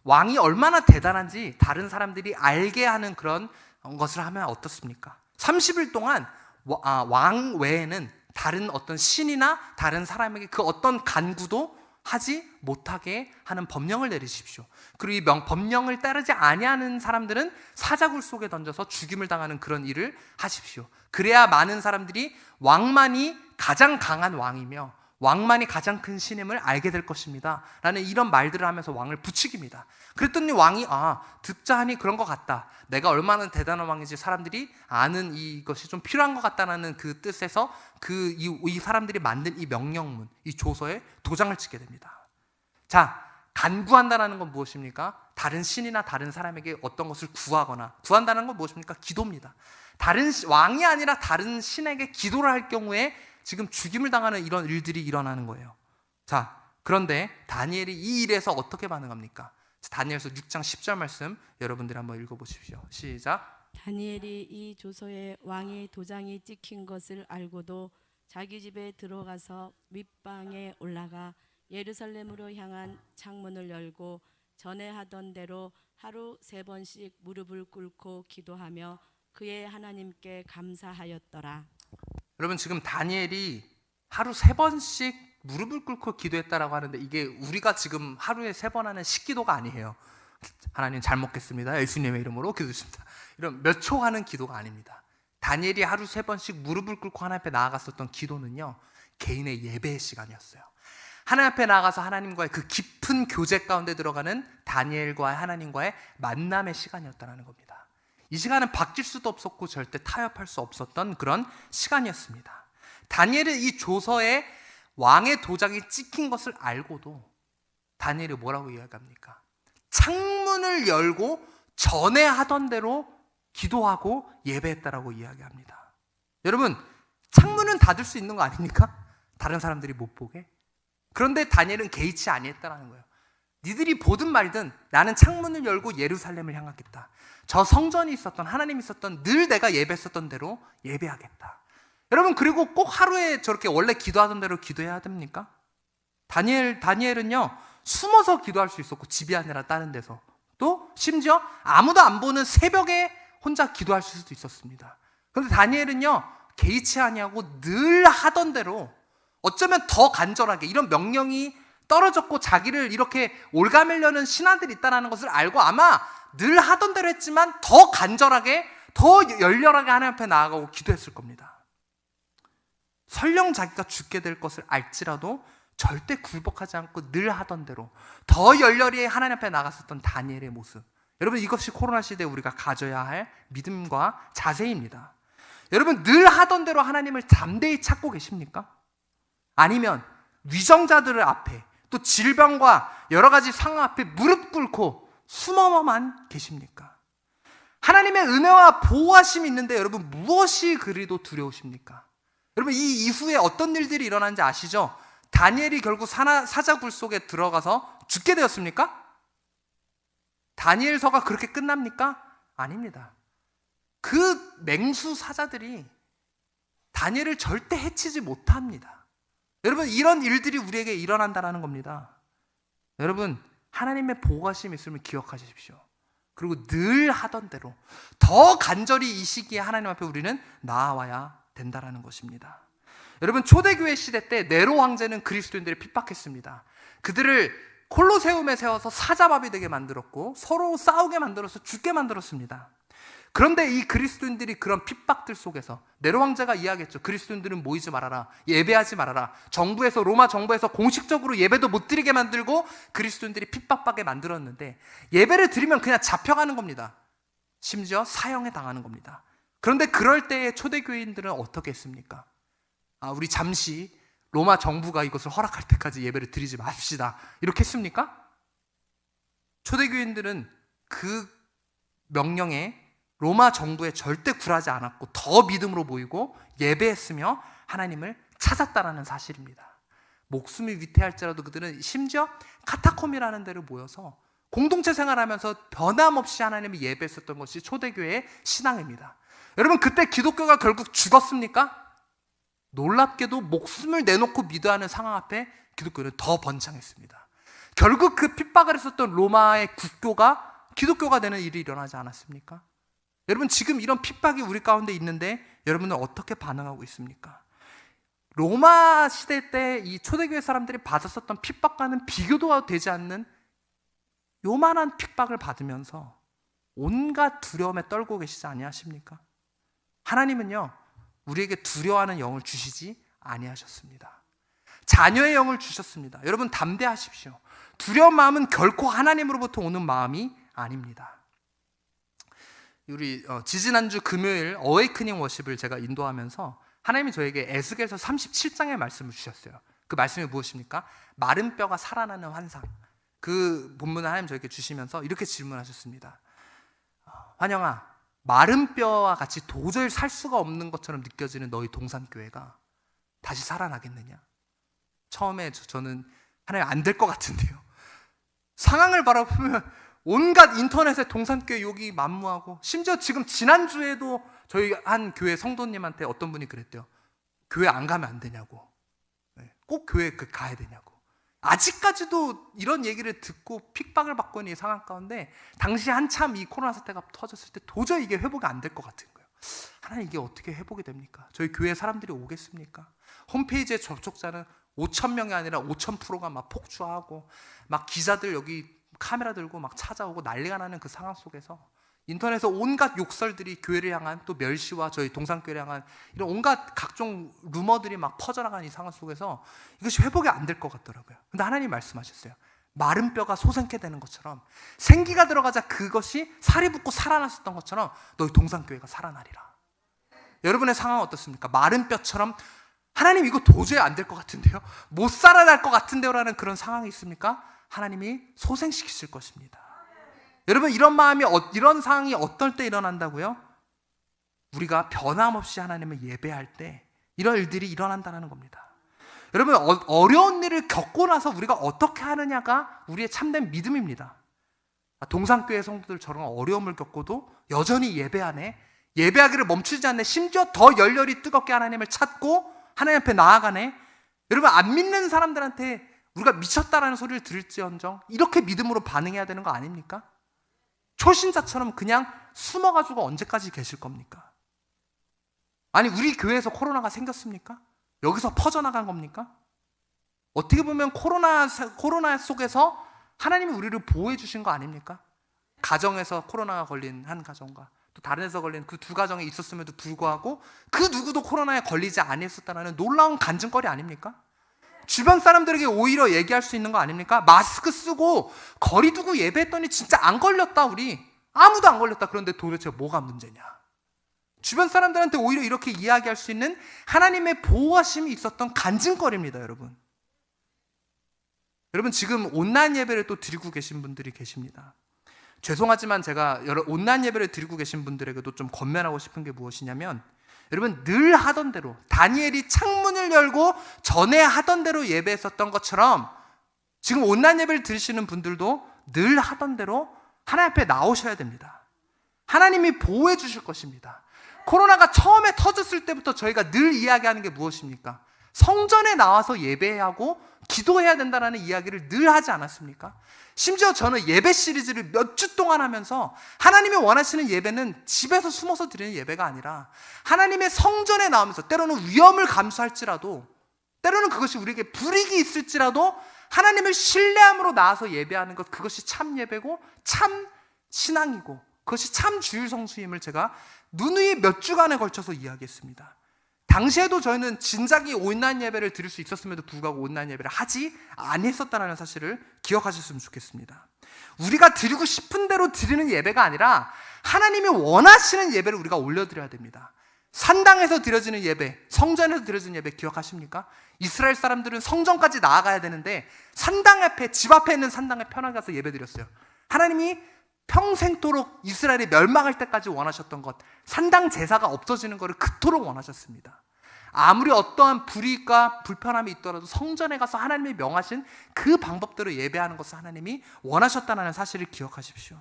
왕이 얼마나 대단한지 다른 사람들이 알게 하는 그런 것을 하면 어떻습니까? 30일 동안 왕 외에는 다른 어떤 신이나 다른 사람에게 그 어떤 간구도 하지 못하게 하는 법령을 내리십시오. 그리고 이 법령을 따르지 아니하는 사람들은 사자굴 속에 던져서 죽임을 당하는 그런 일을 하십시오. 그래야 많은 사람들이 왕만이 가장 강한 왕이며 왕만이 가장 큰 신임을 알게 될 것입니다 라는 이런 말들을 하면서 왕을 부추깁니다. 그랬더니 왕이 듣자 하니 그런 것 같다, 내가 얼마나 대단한 왕인지 사람들이 아는 이것이 좀 필요한 것 같다는 그 뜻에서 이 사람들이 만든 이 명령문, 이 조서에 도장을 찍게 됩니다. 자, 간구한다는 건 무엇입니까? 다른 신이나 다른 사람에게 어떤 것을 구한다는 건 무엇입니까? 기도입니다. 다른 왕이 아니라 다른 신에게 기도를 할 경우에 지금 죽임을 당하는 이런 일들이 일어나는 거예요. 자, 그런데 다니엘이 이 일에서 어떻게 반응합니까? 다니엘서 6장 10절 말씀 여러분들이 한번 읽어보십시오. 시작. 다니엘이 이 조서에 왕의 도장이 찍힌 것을 알고도 자기 집에 들어가서 윗방에 올라가 예루살렘으로 향한 창문을 열고 전에 하던 대로 하루 3번씩 무릎을 꿇고 기도하며 그의 하나님께 감사하였더라. 여러분, 지금 다니엘이 하루 3번씩 무릎을 꿇고 기도했다라고 하는데 이게 우리가 지금 하루에 3번 하는 식기도가 아니에요. 하나님 잘 먹겠습니다, 예수님의 이름으로 기도했습니다, 이런 몇 초 하는 기도가 아닙니다. 다니엘이 하루 3번씩 무릎을 꿇고 하나님 앞에 나아갔었던 기도는요, 개인의 예배의 시간이었어요. 하나님 앞에 나아가서 하나님과의 그 깊은 교제 가운데 들어가는 다니엘과 하나님과의 만남의 시간이었다는 겁니다. 이 시간은 바뀔 수도 없었고 절대 타협할 수 없었던 그런 시간이었습니다. 다니엘은 이 조서에 왕의 도장이 찍힌 것을 알고도 다니엘이 뭐라고 이야기합니까? 창문을 열고 전에 하던 대로 기도하고 예배했다라고 이야기합니다. 여러분, 창문은 닫을 수 있는 거 아닙니까? 다른 사람들이 못 보게. 그런데 다니엘은 개의치 아니했다는 거예요. 니들이 보든 말든 나는 창문을 열고 예루살렘을 향하겠다. 저 성전이 있었던, 하나님이 있었던, 늘 내가 예배했었던 대로 예배하겠다. 여러분, 그리고 꼭 하루에 저렇게 원래 기도하던 대로 기도해야 됩니까? 다니엘은요, 숨어서 기도할 수 있었고, 집이 아니라 다른 데서. 또 심지어 아무도 안 보는 새벽에 혼자 기도할 수도 있었습니다. 그런데 다니엘은요, 개의치 아니하고 늘 하던 대로, 어쩌면 더 간절하게, 이런 명령이 떨어졌고 자기를 이렇게 올가매려는 신하들이 있다는 것을 알고 아마 늘 하던 대로 했지만 더 간절하게, 더 열렬하게 하나님 앞에 나아가고 기도했을 겁니다. 설령 자기가 죽게 될 것을 알지라도 절대 굴복하지 않고 늘 하던 대로 더 열렬히 하나님 앞에 나갔었던 다니엘의 모습, 여러분, 이것이 코로나 시대에 우리가 가져야 할 믿음과 자세입니다. 여러분, 늘 하던 대로 하나님을 담대히 찾고 계십니까? 아니면 위정자들을 앞에, 또 질병과 여러 가지 상황 앞에 무릎 꿇고 숨어만 계십니까? 하나님의 은혜와 보호하심이 있는데 여러분, 무엇이 그리도 두려우십니까? 여러분, 이 이후에 어떤 일들이 일어난지 아시죠? 다니엘이 결국 사자굴 속에 들어가서 죽게 되었습니까? 다니엘서가 그렇게 끝납니까? 아닙니다. 그 맹수 사자들이 다니엘을 절대 해치지 못합니다. 여러분, 이런 일들이 우리에게 일어난다는 겁니다. 여러분, 하나님의 보호하심이 있음을 기억하십시오. 그리고 늘 하던 대로 더 간절히 이 시기에 하나님 앞에 우리는 나아와야 된다는 것입니다. 여러분, 초대교회 시대 때 네로 황제는 그리스도인들을 핍박했습니다. 그들을 콜로세움에 세워서 사자밥이 되게 만들었고 서로 싸우게 만들어서 죽게 만들었습니다. 그런데 이 그리스도인들이 그런 핍박들 속에서 네로 황제가 이야기했죠. 그리스도인들은 모이지 말아라, 예배하지 말아라. 로마 정부에서 공식적으로 예배도 못 드리게 만들고 그리스도인들이 핍박받게 만들었는데 예배를 드리면 그냥 잡혀가는 겁니다. 심지어 사형에 당하는 겁니다. 그런데 그럴 때의 초대교인들은 어떻게 했습니까? 우리 잠시 로마 정부가 이것을 허락할 때까지 예배를 드리지 맙시다, 이렇게 했습니까? 초대교인들은 그 명령에, 로마 정부에 절대 굴하지 않았고 더 믿음으로 모이고 예배했으며 하나님을 찾았다라는 사실입니다. 목숨이 위태할지라도 그들은 심지어 카타콤이라는 데를 모여서 공동체 생활하면서 변함없이 하나님을 예배했었던 것이 초대교회의 신앙입니다. 여러분, 그때 기독교가 결국 죽었습니까? 놀랍게도 목숨을 내놓고 믿어야 하는 상황 앞에 기독교는 더 번창했습니다. 결국 그 핍박을 했었던 로마의 국교가 기독교가 되는 일이 일어나지 않았습니까? 여러분, 지금 이런 핍박이 우리 가운데 있는데 여러분은 어떻게 반응하고 있습니까? 로마 시대 때 이 초대교회 사람들이 받았었던 핍박과는 비교도 되지 않는 요만한 핍박을 받으면서 온갖 두려움에 떨고 계시지 아니하십니까? 하나님은요, 우리에게 두려워하는 영을 주시지 아니하셨습니다. 자녀의 영을 주셨습니다. 여러분, 담대하십시오. 두려운 마음은 결코 하나님으로부터 오는 마음이 아닙니다. 우리 지지난주 금요일 어웨이크닝 워십을 제가 인도하면서 하나님이 저에게 에스겔서 37장의 말씀을 주셨어요. 그 말씀이 무엇입니까? 마른 뼈가 살아나는 환상. 그 본문을 하나님 저에게 주시면서 이렇게 질문하셨습니다. 환영아, 마른 뼈와 같이 도저히 살 수가 없는 것처럼 느껴지는 너희 동산교회가 다시 살아나겠느냐? 처음에 저는 하나님 안 될 것 같은데요. 상황을 바라보면 온갖 인터넷에 동산교회 욕이 만무하고, 심지어 지금 지난주에도 저희 한 교회 성도님한테 어떤 분이 그랬대요. 교회 안 가면 안 되냐고. 꼭 교회 가야 되냐고. 아직까지도 이런 얘기를 듣고 핍박을 받고 있는 이 상황 가운데 당시 한참 이 코로나 사태가 터졌을 때 도저히 이게 회복이 안 될 것 같은 거예요. 하나님, 이게 어떻게 회복이 됩니까? 저희 교회 사람들이 오겠습니까? 홈페이지에 접촉자는 5,000명이 아니라 5,000%가 막 폭주하고, 막 기자들 여기 카메라 들고 막 찾아오고 난리가 나는 그 상황 속에서 인터넷에서 온갖 욕설들이 교회를 향한, 또 멸시와 저희 동산교회를 향한 이런 온갖 각종 루머들이 막 퍼져나가는 이 상황 속에서 이것이 회복이 안 될 것 같더라고요. 근데 하나님이 말씀하셨어요. 마른 뼈가 솟게 되는 것처럼, 생기가 들어가자 그것이 살이 붙고 살아났었던 것처럼 너희 동산교회가 살아나리라. 여러분의 상황은 어떻습니까? 마른 뼈처럼 하나님, 이거 도저히 안 될 것 같은데요, 못 살아날 것 같은데요 라는 그런 상황이 있습니까? 하나님이 소생시키실 것입니다. 여러분, 이런 마음이, 이런 상황이 어떨 때 일어난다고요? 우리가 변함없이 하나님을 예배할 때 이런 일들이 일어난다는 겁니다. 여러분, 어려운 일을 겪고 나서 우리가 어떻게 하느냐가 우리의 참된 믿음입니다. 동산교회 성도들처럼 어려움을 겪고도 여전히 예배하네, 예배하기를 멈추지 않네, 심지어 더 열렬히 뜨겁게 하나님을 찾고 하나님 앞에 나아가네. 여러분, 안 믿는 사람들한테 우리가 미쳤다라는 소리를 들을지언정 이렇게 믿음으로 반응해야 되는 거 아닙니까? 초신자처럼 그냥 숨어가지고 언제까지 계실 겁니까? 아니, 우리 교회에서 코로나가 생겼습니까? 여기서 퍼져나간 겁니까? 어떻게 보면 코로나 속에서 하나님이 우리를 보호해 주신 거 아닙니까? 가정에서 코로나가 걸린 한 가정과 또 다른 데서 걸린 그 두 가정이 있었음에도 불구하고 그 누구도 코로나에 걸리지 아니했었다는 놀라운 간증거리 아닙니까? 주변 사람들에게 오히려 얘기할 수 있는 거 아닙니까? 마스크 쓰고 거리 두고 예배했더니 진짜 안 걸렸다, 우리 아무도 안 걸렸다. 그런데 도대체 뭐가 문제냐? 주변 사람들한테 오히려 이렇게 이야기할 수 있는 하나님의 보호하심이 있었던 간증거리입니다. 여러분, 지금 온라인 예배를 또 드리고 계신 분들이 계십니다. 죄송하지만 제가 온라인 예배를 드리고 계신 분들에게도 좀 권면하고 싶은 게 무엇이냐면, 여러분, 늘 하던 대로, 다니엘이 창문을 열고 전에 하던 대로 예배했었던 것처럼 지금 온라인 예배를 드리시는 분들도 늘 하던 대로 하나님 앞에 나오셔야 됩니다. 하나님이 보호해 주실 것입니다. 코로나가 처음에 터졌을 때부터 저희가 늘 이야기하는 게 무엇입니까? 성전에 나와서 예배하고 기도해야 된다는 이야기를 늘 하지 않았습니까? 심지어 저는 예배 시리즈를 몇 주 동안 하면서 하나님이 원하시는 예배는 집에서 숨어서 드리는 예배가 아니라 하나님의 성전에 나오면서, 때로는 위험을 감수할지라도, 때로는 그것이 우리에게 불이익이 있을지라도 하나님을 신뢰함으로 나와서 예배하는 것, 그것이 참 예배고 참 신앙이고 그것이 참 주일 성수임을 제가 누누이 몇 주간에 걸쳐서 이야기했습니다. 당시에도 저희는 진작에 온라인 예배를 드릴 수 있었음에도 불구하고 온라인 예배를 하지 아니했었다는 사실을 기억하셨으면 좋겠습니다. 우리가 드리고 싶은 대로 드리는 예배가 아니라 하나님이 원하시는 예배를 우리가 올려드려야 됩니다. 산당에서 드려지는 예배, 성전에서 드려지는 예배 기억하십니까? 이스라엘 사람들은 성전까지 나아가야 되는데 산당 앞에, 집 앞에 있는 산당에 편하게 가서 예배 드렸어요. 하나님이 평생토록 이스라엘이 멸망할 때까지 원하셨던 것, 산당 제사가 없어지는 것을 그토록 원하셨습니다. 아무리 어떠한 불이익과 불편함이 있더라도 성전에 가서 하나님이 명하신 그 방법대로 예배하는 것을 하나님이 원하셨다는 사실을 기억하십시오.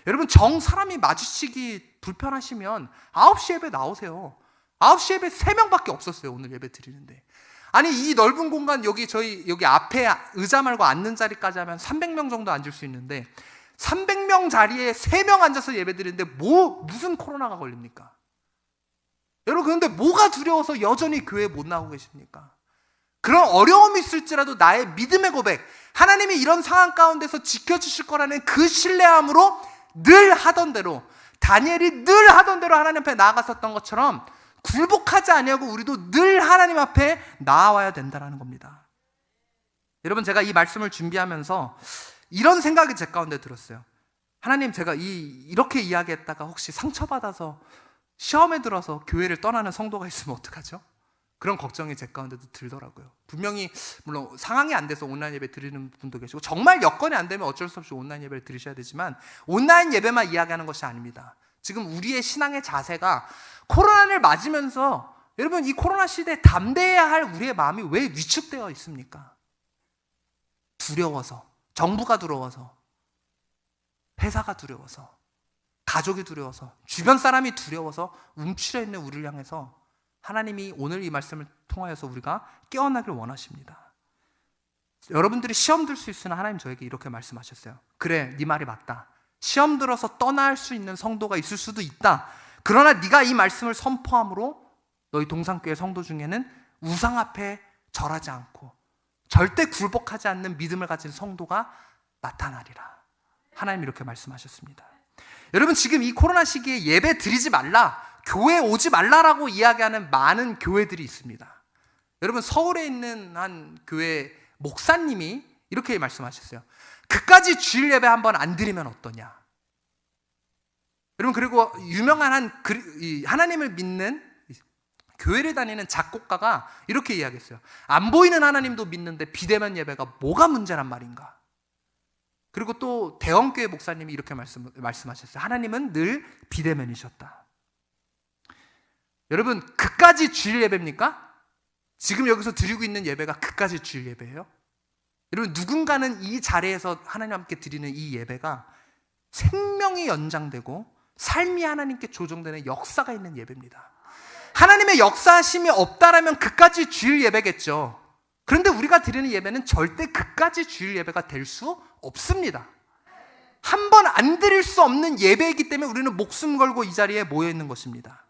여러분, 사람이 마주치기 불편하시면 9시 예배 나오세요. 9시 예배 3명밖에 없었어요. 오늘 예배 드리는데. 아니, 이 넓은 공간, 여기 앞에 의자 말고 앉는 자리까지 하면 300명 정도 앉을 수 있는데 300명 자리에 3명 앉아서 예배 드리는데 무슨 코로나가 걸립니까? 여러분, 그런데 뭐가 두려워서 여전히 교회에 못 나오고 계십니까? 그런 어려움이 있을지라도 나의 믿음의 고백, 하나님이 이런 상황 가운데서 지켜주실 거라는 그 신뢰함으로 늘 하던 대로, 다니엘이 늘 하던 대로 하나님 앞에 나아갔었던 것처럼 굴복하지 아니하고 우리도 늘 하나님 앞에 나아와야 된다는 겁니다. 여러분, 제가 이 말씀을 준비하면서 이런 생각이 제 가운데 들었어요. 하나님, 제가 이렇게 이야기했다가 혹시 상처받아서 시험에 들어서 교회를 떠나는 성도가 있으면 어떡하죠? 그런 걱정이 제 가운데도 들더라고요. 분명히 물론 상황이 안 돼서 온라인 예배 드리는 분도 계시고 정말 여건이 안 되면 어쩔 수 없이 온라인 예배를 드리셔야 되지만 온라인 예배만 이야기하는 것이 아닙니다. 지금 우리의 신앙의 자세가 코로나를 맞으면서 여러분, 이 코로나 시대에 담대해야 할 우리의 마음이 왜 위축되어 있습니까? 두려워서, 정부가 두려워서, 회사가 두려워서, 가족이 두려워서, 주변 사람이 두려워서 움츠려 있는 우리를 향해서 하나님이 오늘 이 말씀을 통하여서 우리가 깨어나길 원하십니다. 여러분들이 시험 들 수 있으나 하나님 저에게 이렇게 말씀하셨어요. 그래, 네 말이 맞다. 시험 들어서 떠날 수 있는 성도가 있을 수도 있다. 그러나 네가 이 말씀을 선포함으로 너희 동산교회 성도 중에는 우상 앞에 절하지 않고 절대 굴복하지 않는 믿음을 가진 성도가 나타나리라. 하나님 이렇게 말씀하셨습니다. 여러분, 지금 이 코로나 시기에 예배 드리지 말라, 교회 오지 말라라고 이야기하는 많은 교회들이 있습니다. 여러분, 서울에 있는 한 교회 목사님이 이렇게 말씀하셨어요. 그까지 주일 예배 한번 안 드리면 어떠냐. 여러분, 그리고 유명한 하나님을 믿는 교회를 다니는 작곡가가 이렇게 이야기했어요. 안 보이는 하나님도 믿는데 비대면 예배가 뭐가 문제란 말인가. 그리고 또 대형교회 목사님이 이렇게 말씀하셨어요. 하나님은 늘 비대면이셨다. 여러분, 그까지 주일 예배입니까? 지금 여기서 드리고 있는 예배가 그까지 주일 예배예요? 여러분, 누군가는 이 자리에서 하나님 함께 드리는 이 예배가 생명이 연장되고 삶이 하나님께 조정되는 역사가 있는 예배입니다. 하나님의 역사하심이 없다라면 그까지 주일 예배겠죠. 그런데 우리가 드리는 예배는 절대 그까지 주일 예배가 될 수 없습니다. 한 번 안 드릴 수 없는 예배이기 때문에 우리는 목숨 걸고 이 자리에 모여 있는 것입니다.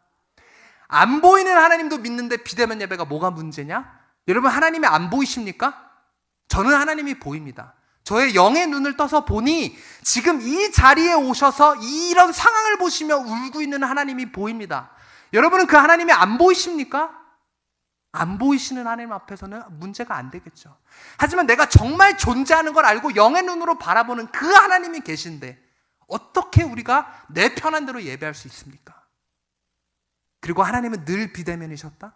안 보이는 하나님도 믿는데 비대면 예배가 뭐가 문제냐? 여러분, 하나님이 안 보이십니까? 저는 하나님이 보입니다. 저의 영의 눈을 떠서 보니 지금 이 자리에 오셔서 이런 상황을 보시며 울고 있는 하나님이 보입니다. 여러분은 그 하나님이 안 보이십니까? 안 보이시는 하나님 앞에서는 문제가 안 되겠죠. 하지만 내가 정말 존재하는 걸 알고 영의 눈으로 바라보는 그 하나님이 계신데 어떻게 우리가 내 편한 대로 예배할 수 있습니까? 그리고 하나님은 늘 비대면이셨다?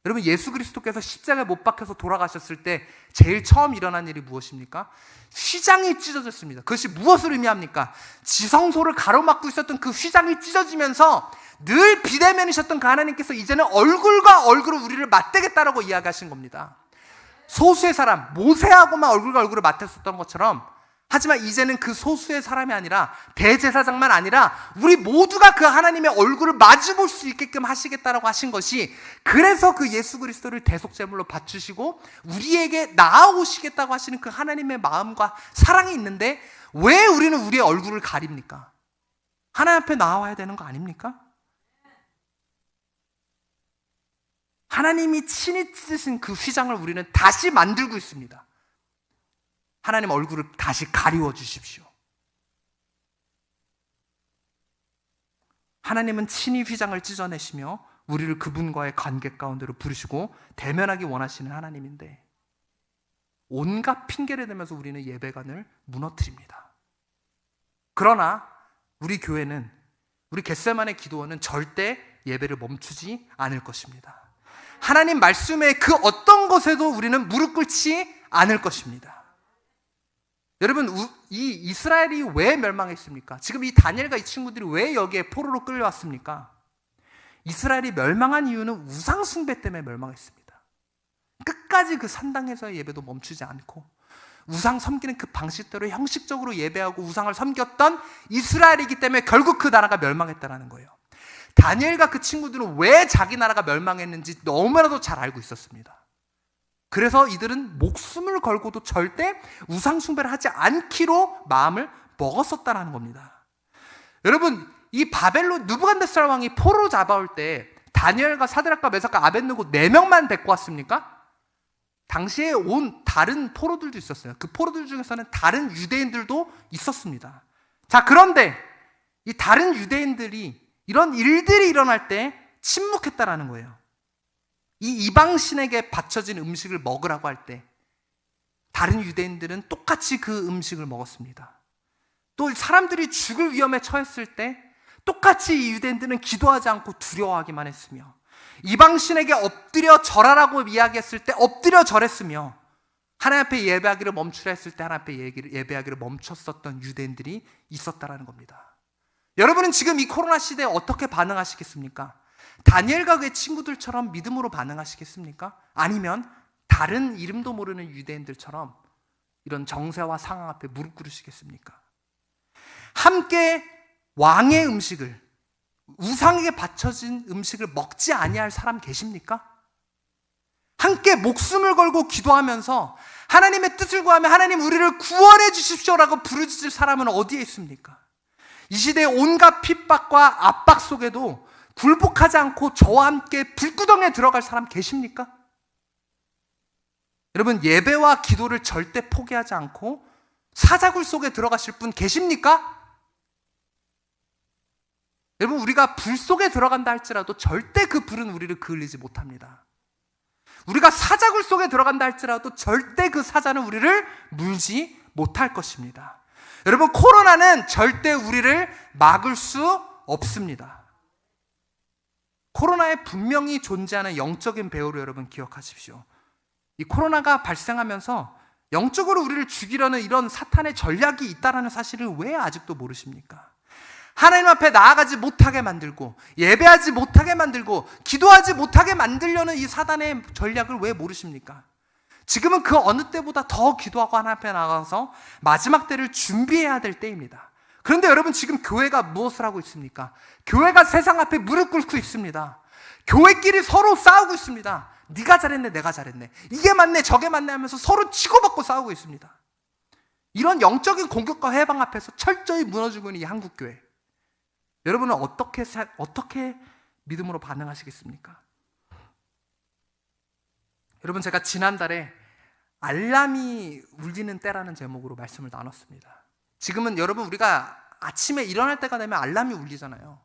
여러분, 예수 그리스도께서 십자가에 못 박혀서 돌아가셨을 때 제일 처음 일어난 일이 무엇입니까? 휘장이 찢어졌습니다. 그것이 무엇을 의미합니까? 지성소를 가로막고 있었던 그 휘장이 찢어지면서 늘 비대면이셨던 그 하나님께서 이제는 얼굴과 얼굴을 우리를 맞대겠다라고 이야기하신 겁니다. 소수의 사람, 모세하고만 얼굴과 얼굴을 맞댔었던 것처럼, 하지만 이제는 그 소수의 사람이 아니라 대제사장만 아니라 우리 모두가 그 하나님의 얼굴을 마주볼 수 있게끔 하시겠다라고 하신 것이, 그래서 그 예수 그리스도를 대속제물로 바치시고 우리에게 나아오시겠다고 하시는 그 하나님의 마음과 사랑이 있는데 왜 우리는 우리의 얼굴을 가립니까? 하나님 앞에 나와야 되는 거 아닙니까? 하나님이 친히 찢으신 그 휘장을 우리는 다시 만들고 있습니다. 하나님 얼굴을 다시 가리워 주십시오. 하나님은 친히 휘장을 찢어내시며 우리를 그분과의 관계 가운데로 부르시고 대면하기 원하시는 하나님인데 온갖 핑계를 대면서 우리는 예배관을 무너뜨립니다. 그러나 우리 교회는, 우리 겟세마네 기도원은 절대 예배를 멈추지 않을 것입니다. 하나님 말씀의 그 어떤 것에도 우리는 무릎 꿇지 않을 것입니다. 여러분, 이 이스라엘이 왜 멸망했습니까? 지금 이 다니엘과 이 친구들이 왜 여기에 포로로 끌려왔습니까? 이스라엘이 멸망한 이유는 우상 숭배 때문에 멸망했습니다. 끝까지 그 산당에서의 예배도 멈추지 않고 우상 섬기는 그 방식대로 형식적으로 예배하고 우상을 섬겼던 이스라엘이기 때문에 결국 그 나라가 멸망했다는 거예요. 다니엘과 그 친구들은 왜 자기 나라가 멸망했는지 너무나도 잘 알고 있었습니다. 그래서 이들은 목숨을 걸고도 절대 우상 숭배를 하지 않기로 마음을 먹었었다는 겁니다. 여러분, 이 바벨론 느부갓네살 왕이 포로 잡아올 때 다니엘과 사드락과 메삭과 아벳느고 4명만 데리고 왔습니까? 당시에 온 다른 포로들도 있었어요. 그 포로들 중에서는 다른 유대인들도 있었습니다. 자, 그런데 이 다른 유대인들이 이런 일들이 일어날 때 침묵했다라는 거예요. 이 이방신에게 바쳐진 음식을 먹으라고 할 때 다른 유대인들은 똑같이 그 음식을 먹었습니다. 또 사람들이 죽을 위험에 처했을 때 똑같이 이 유대인들은 기도하지 않고 두려워하기만 했으며 이방신에게 엎드려 절하라고 이야기했을 때 엎드려 절했으며 하나님 앞에 예배하기를 멈추라 했을 때 하나님 앞에 예배하기를 멈췄었던 유대인들이 있었다라는 겁니다. 여러분은 지금 이 코로나 시대에 어떻게 반응하시겠습니까? 다니엘과 그의 친구들처럼 믿음으로 반응하시겠습니까? 아니면 다른 이름도 모르는 유대인들처럼 이런 정세와 상황 앞에 무릎 꿇으시겠습니까? 함께 왕의 음식을, 우상에게 바쳐진 음식을 먹지 아니할 사람 계십니까? 함께 목숨을 걸고 기도하면서 하나님의 뜻을 구하며 하나님 우리를 구원해 주십시오라고 부르짖을 사람은 어디에 있습니까? 이 시대의 온갖 핍박과 압박 속에도 굴복하지 않고 저와 함께 불구덩이에 들어갈 사람 계십니까? 여러분, 예배와 기도를 절대 포기하지 않고 사자굴 속에 들어가실 분 계십니까? 여러분, 우리가 불 속에 들어간다 할지라도 절대 그 불은 우리를 그을리지 못합니다. 우리가 사자굴 속에 들어간다 할지라도 절대 그 사자는 우리를 물지 못할 것입니다. 여러분, 코로나는 절대 우리를 막을 수 없습니다. 코로나에 분명히 존재하는 영적인 배후를 여러분 기억하십시오. 이 코로나가 발생하면서 영적으로 우리를 죽이려는 이런 사탄의 전략이 있다는 사실을 왜 아직도 모르십니까? 하나님 앞에 나아가지 못하게 만들고 예배하지 못하게 만들고 기도하지 못하게 만들려는 이 사단의 전략을 왜 모르십니까? 지금은 그 어느 때보다 더 기도하고 하나님 앞에 나가서 마지막 때를 준비해야 될 때입니다. 그런데 여러분, 지금 교회가 무엇을 하고 있습니까? 교회가 세상 앞에 무릎 꿇고 있습니다. 교회끼리 서로 싸우고 있습니다. 네가 잘했네, 내가 잘했네, 이게 맞네, 저게 맞네 하면서 서로 치고받고 싸우고 있습니다. 이런 영적인 공격과 해방 앞에서 철저히 무너지고 있는 이 한국교회, 여러분은 어떻게 믿음으로 반응하시겠습니까? 여러분, 제가 지난달에 알람이 울리는 때라는 제목으로 말씀을 나눴습니다. 지금은 여러분, 우리가 아침에 일어날 때가 되면 알람이 울리잖아요.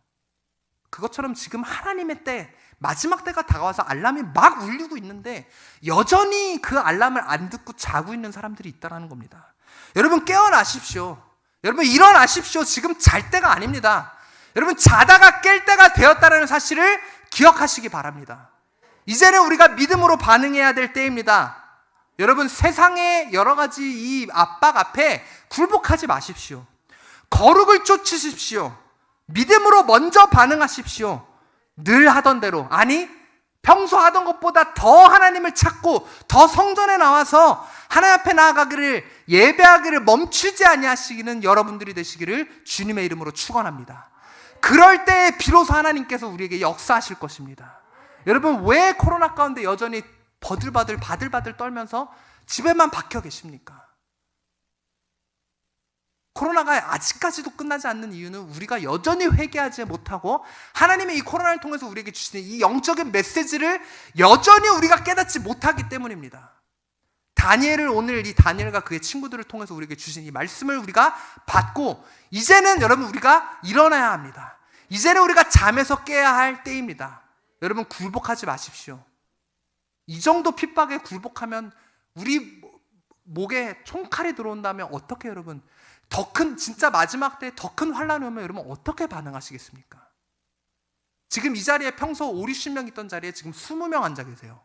그것처럼 지금 하나님의 때, 마지막 때가 다가와서 알람이 막 울리고 있는데 여전히 그 알람을 안 듣고 자고 있는 사람들이 있다는 겁니다. 여러분, 깨어나십시오. 여러분, 일어나십시오. 지금 잘 때가 아닙니다. 여러분, 자다가 깰 때가 되었다는 사실을 기억하시기 바랍니다. 이제는 우리가 믿음으로 반응해야 될 때입니다. 여러분, 세상의 여러 가지 이 압박 앞에 굴복하지 마십시오. 거룩을 쫓으십시오. 믿음으로 먼저 반응하십시오. 늘 하던 대로, 아니 평소 하던 것보다 더 하나님을 찾고 더 성전에 나와서 하나님 앞에 나아가기를, 예배하기를 멈추지 아니하시기는 여러분들이 되시기를 주님의 이름으로 축원합니다. 그럴 때 비로소 하나님께서 우리에게 역사하실 것입니다. 여러분, 왜 코로나 가운데 여전히 바들바들 떨면서 집에만 박혀 계십니까? 코로나가 아직까지도 끝나지 않는 이유는 우리가 여전히 회개하지 못하고 하나님의 이 코로나를 통해서 우리에게 주시는 이 영적인 메시지를 여전히 우리가 깨닫지 못하기 때문입니다. 다니엘을, 오늘 이 다니엘과 그의 친구들을 통해서 우리에게 주신 이 말씀을 우리가 받고 이제는 여러분, 우리가 일어나야 합니다. 이제는 우리가 잠에서 깨야 할 때입니다. 여러분, 굴복하지 마십시오. 이 정도 핍박에 굴복하면 우리 목에 총칼이 들어온다면 어떻게, 여러분, 더 큰, 진짜 마지막 때 더 큰 환란이 오면 여러분 어떻게 반응하시겠습니까? 지금 이 자리에 평소 5, 60명 있던 자리에 지금 20명 앉아 계세요.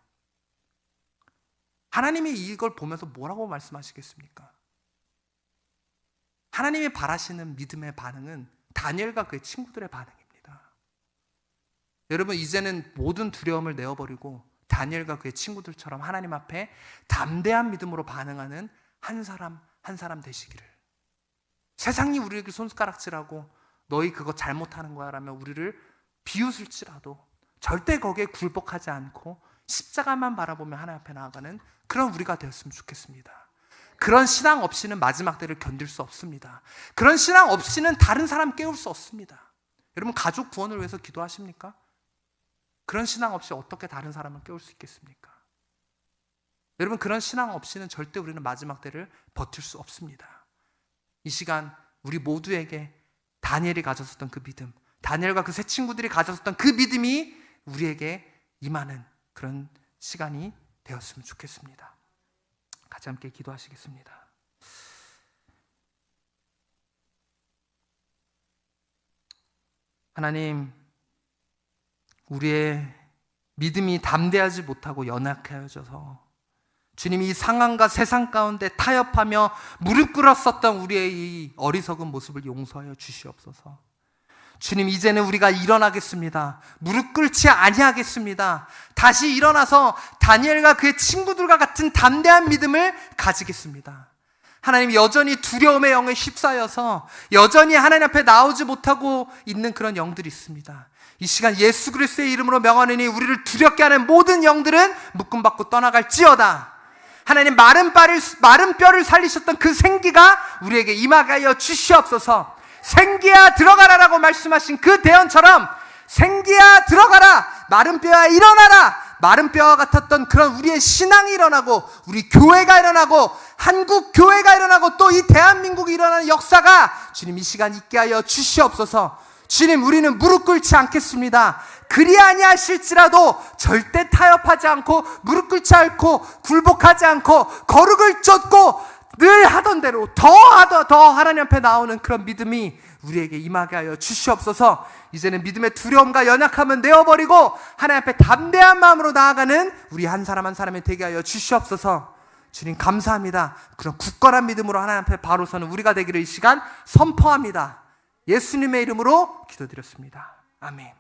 하나님이 이걸 보면서 뭐라고 말씀하시겠습니까? 하나님이 바라시는 믿음의 반응은 다니엘과 그의 친구들의 반응입니다. 여러분, 이제는 모든 두려움을 내어버리고 다니엘과 그의 친구들처럼 하나님 앞에 담대한 믿음으로 반응하는 한 사람 한 사람 되시기를. 세상이 우리에게 손가락질하고 너희 그거 잘못하는 거야 라며 우리를 비웃을지라도 절대 거기에 굴복하지 않고 십자가만 바라보며 하나님 앞에 나아가는 그런 우리가 되었으면 좋겠습니다. 그런 신앙 없이는 마지막 때를 견딜 수 없습니다. 그런 신앙 없이는 다른 사람 깨울 수 없습니다. 여러분, 가족 구원을 위해서 기도하십니까? 그런 신앙 없이 어떻게 다른 사람을 깨울 수 있겠습니까? 여러분, 그런 신앙 없이는 절대 우리는 마지막 때를 버틸 수 없습니다. 이 시간 우리 모두에게 다니엘이 가졌었던 그 믿음, 다니엘과 그 세 친구들이 가졌었던 그 믿음이 우리에게 임하는 그런 시간이 되었으면 좋겠습니다. 같이 함께 기도하시겠습니다. 하나님, 우리의 믿음이 담대하지 못하고 연약해져서 주님이 이 상황과 세상 가운데 타협하며 무릎 꿇었었던 우리의 이 어리석은 모습을 용서하여 주시옵소서. 주님, 이제는 우리가 일어나겠습니다. 무릎 꿇지 아니하겠습니다. 다시 일어나서 다니엘과 그의 친구들과 같은 담대한 믿음을 가지겠습니다. 하나님, 여전히 두려움의 영에 휩싸여서 여전히 하나님 앞에 나오지 못하고 있는 그런 영들이 있습니다. 이 시간 예수 그리스도의 이름으로 명하노니 우리를 두렵게 하는 모든 영들은 묶음받고 떠나갈지어다. 하나님, 마른 뼈를 살리셨던 그 생기가 우리에게 임하게 하여 주시옵소서. 생기야 들어가라라고 말씀하신 그 대언처럼 생기야 들어가라, 마른 뼈야 일어나라, 마른 뼈와 같았던 그런 우리의 신앙이 일어나고 우리 교회가 일어나고 한국 교회가 일어나고 또 이 대한민국이 일어나는 역사가 주님 이 시간 있게 하여 주시옵소서. 주님, 우리는 무릎 꿇지 않겠습니다. 그리 아니하실지라도 절대 타협하지 않고 무릎 꿇지 않고 굴복하지 않고 거룩을 쫓고 늘 하던 대로 더 하나님 앞에 나오는 그런 믿음이 우리에게 임하게 하여 주시옵소서. 이제는 믿음의 두려움과 연약함은 내어버리고 하나님 앞에 담대한 마음으로 나아가는 우리 한 사람 한 사람이 되게 하여 주시옵소서. 주님, 감사합니다. 그런 굳건한 믿음으로 하나님 앞에 바로 서는 우리가 되기를 이 시간 선포합니다. 예수님의 이름으로 기도드렸습니다. 아멘.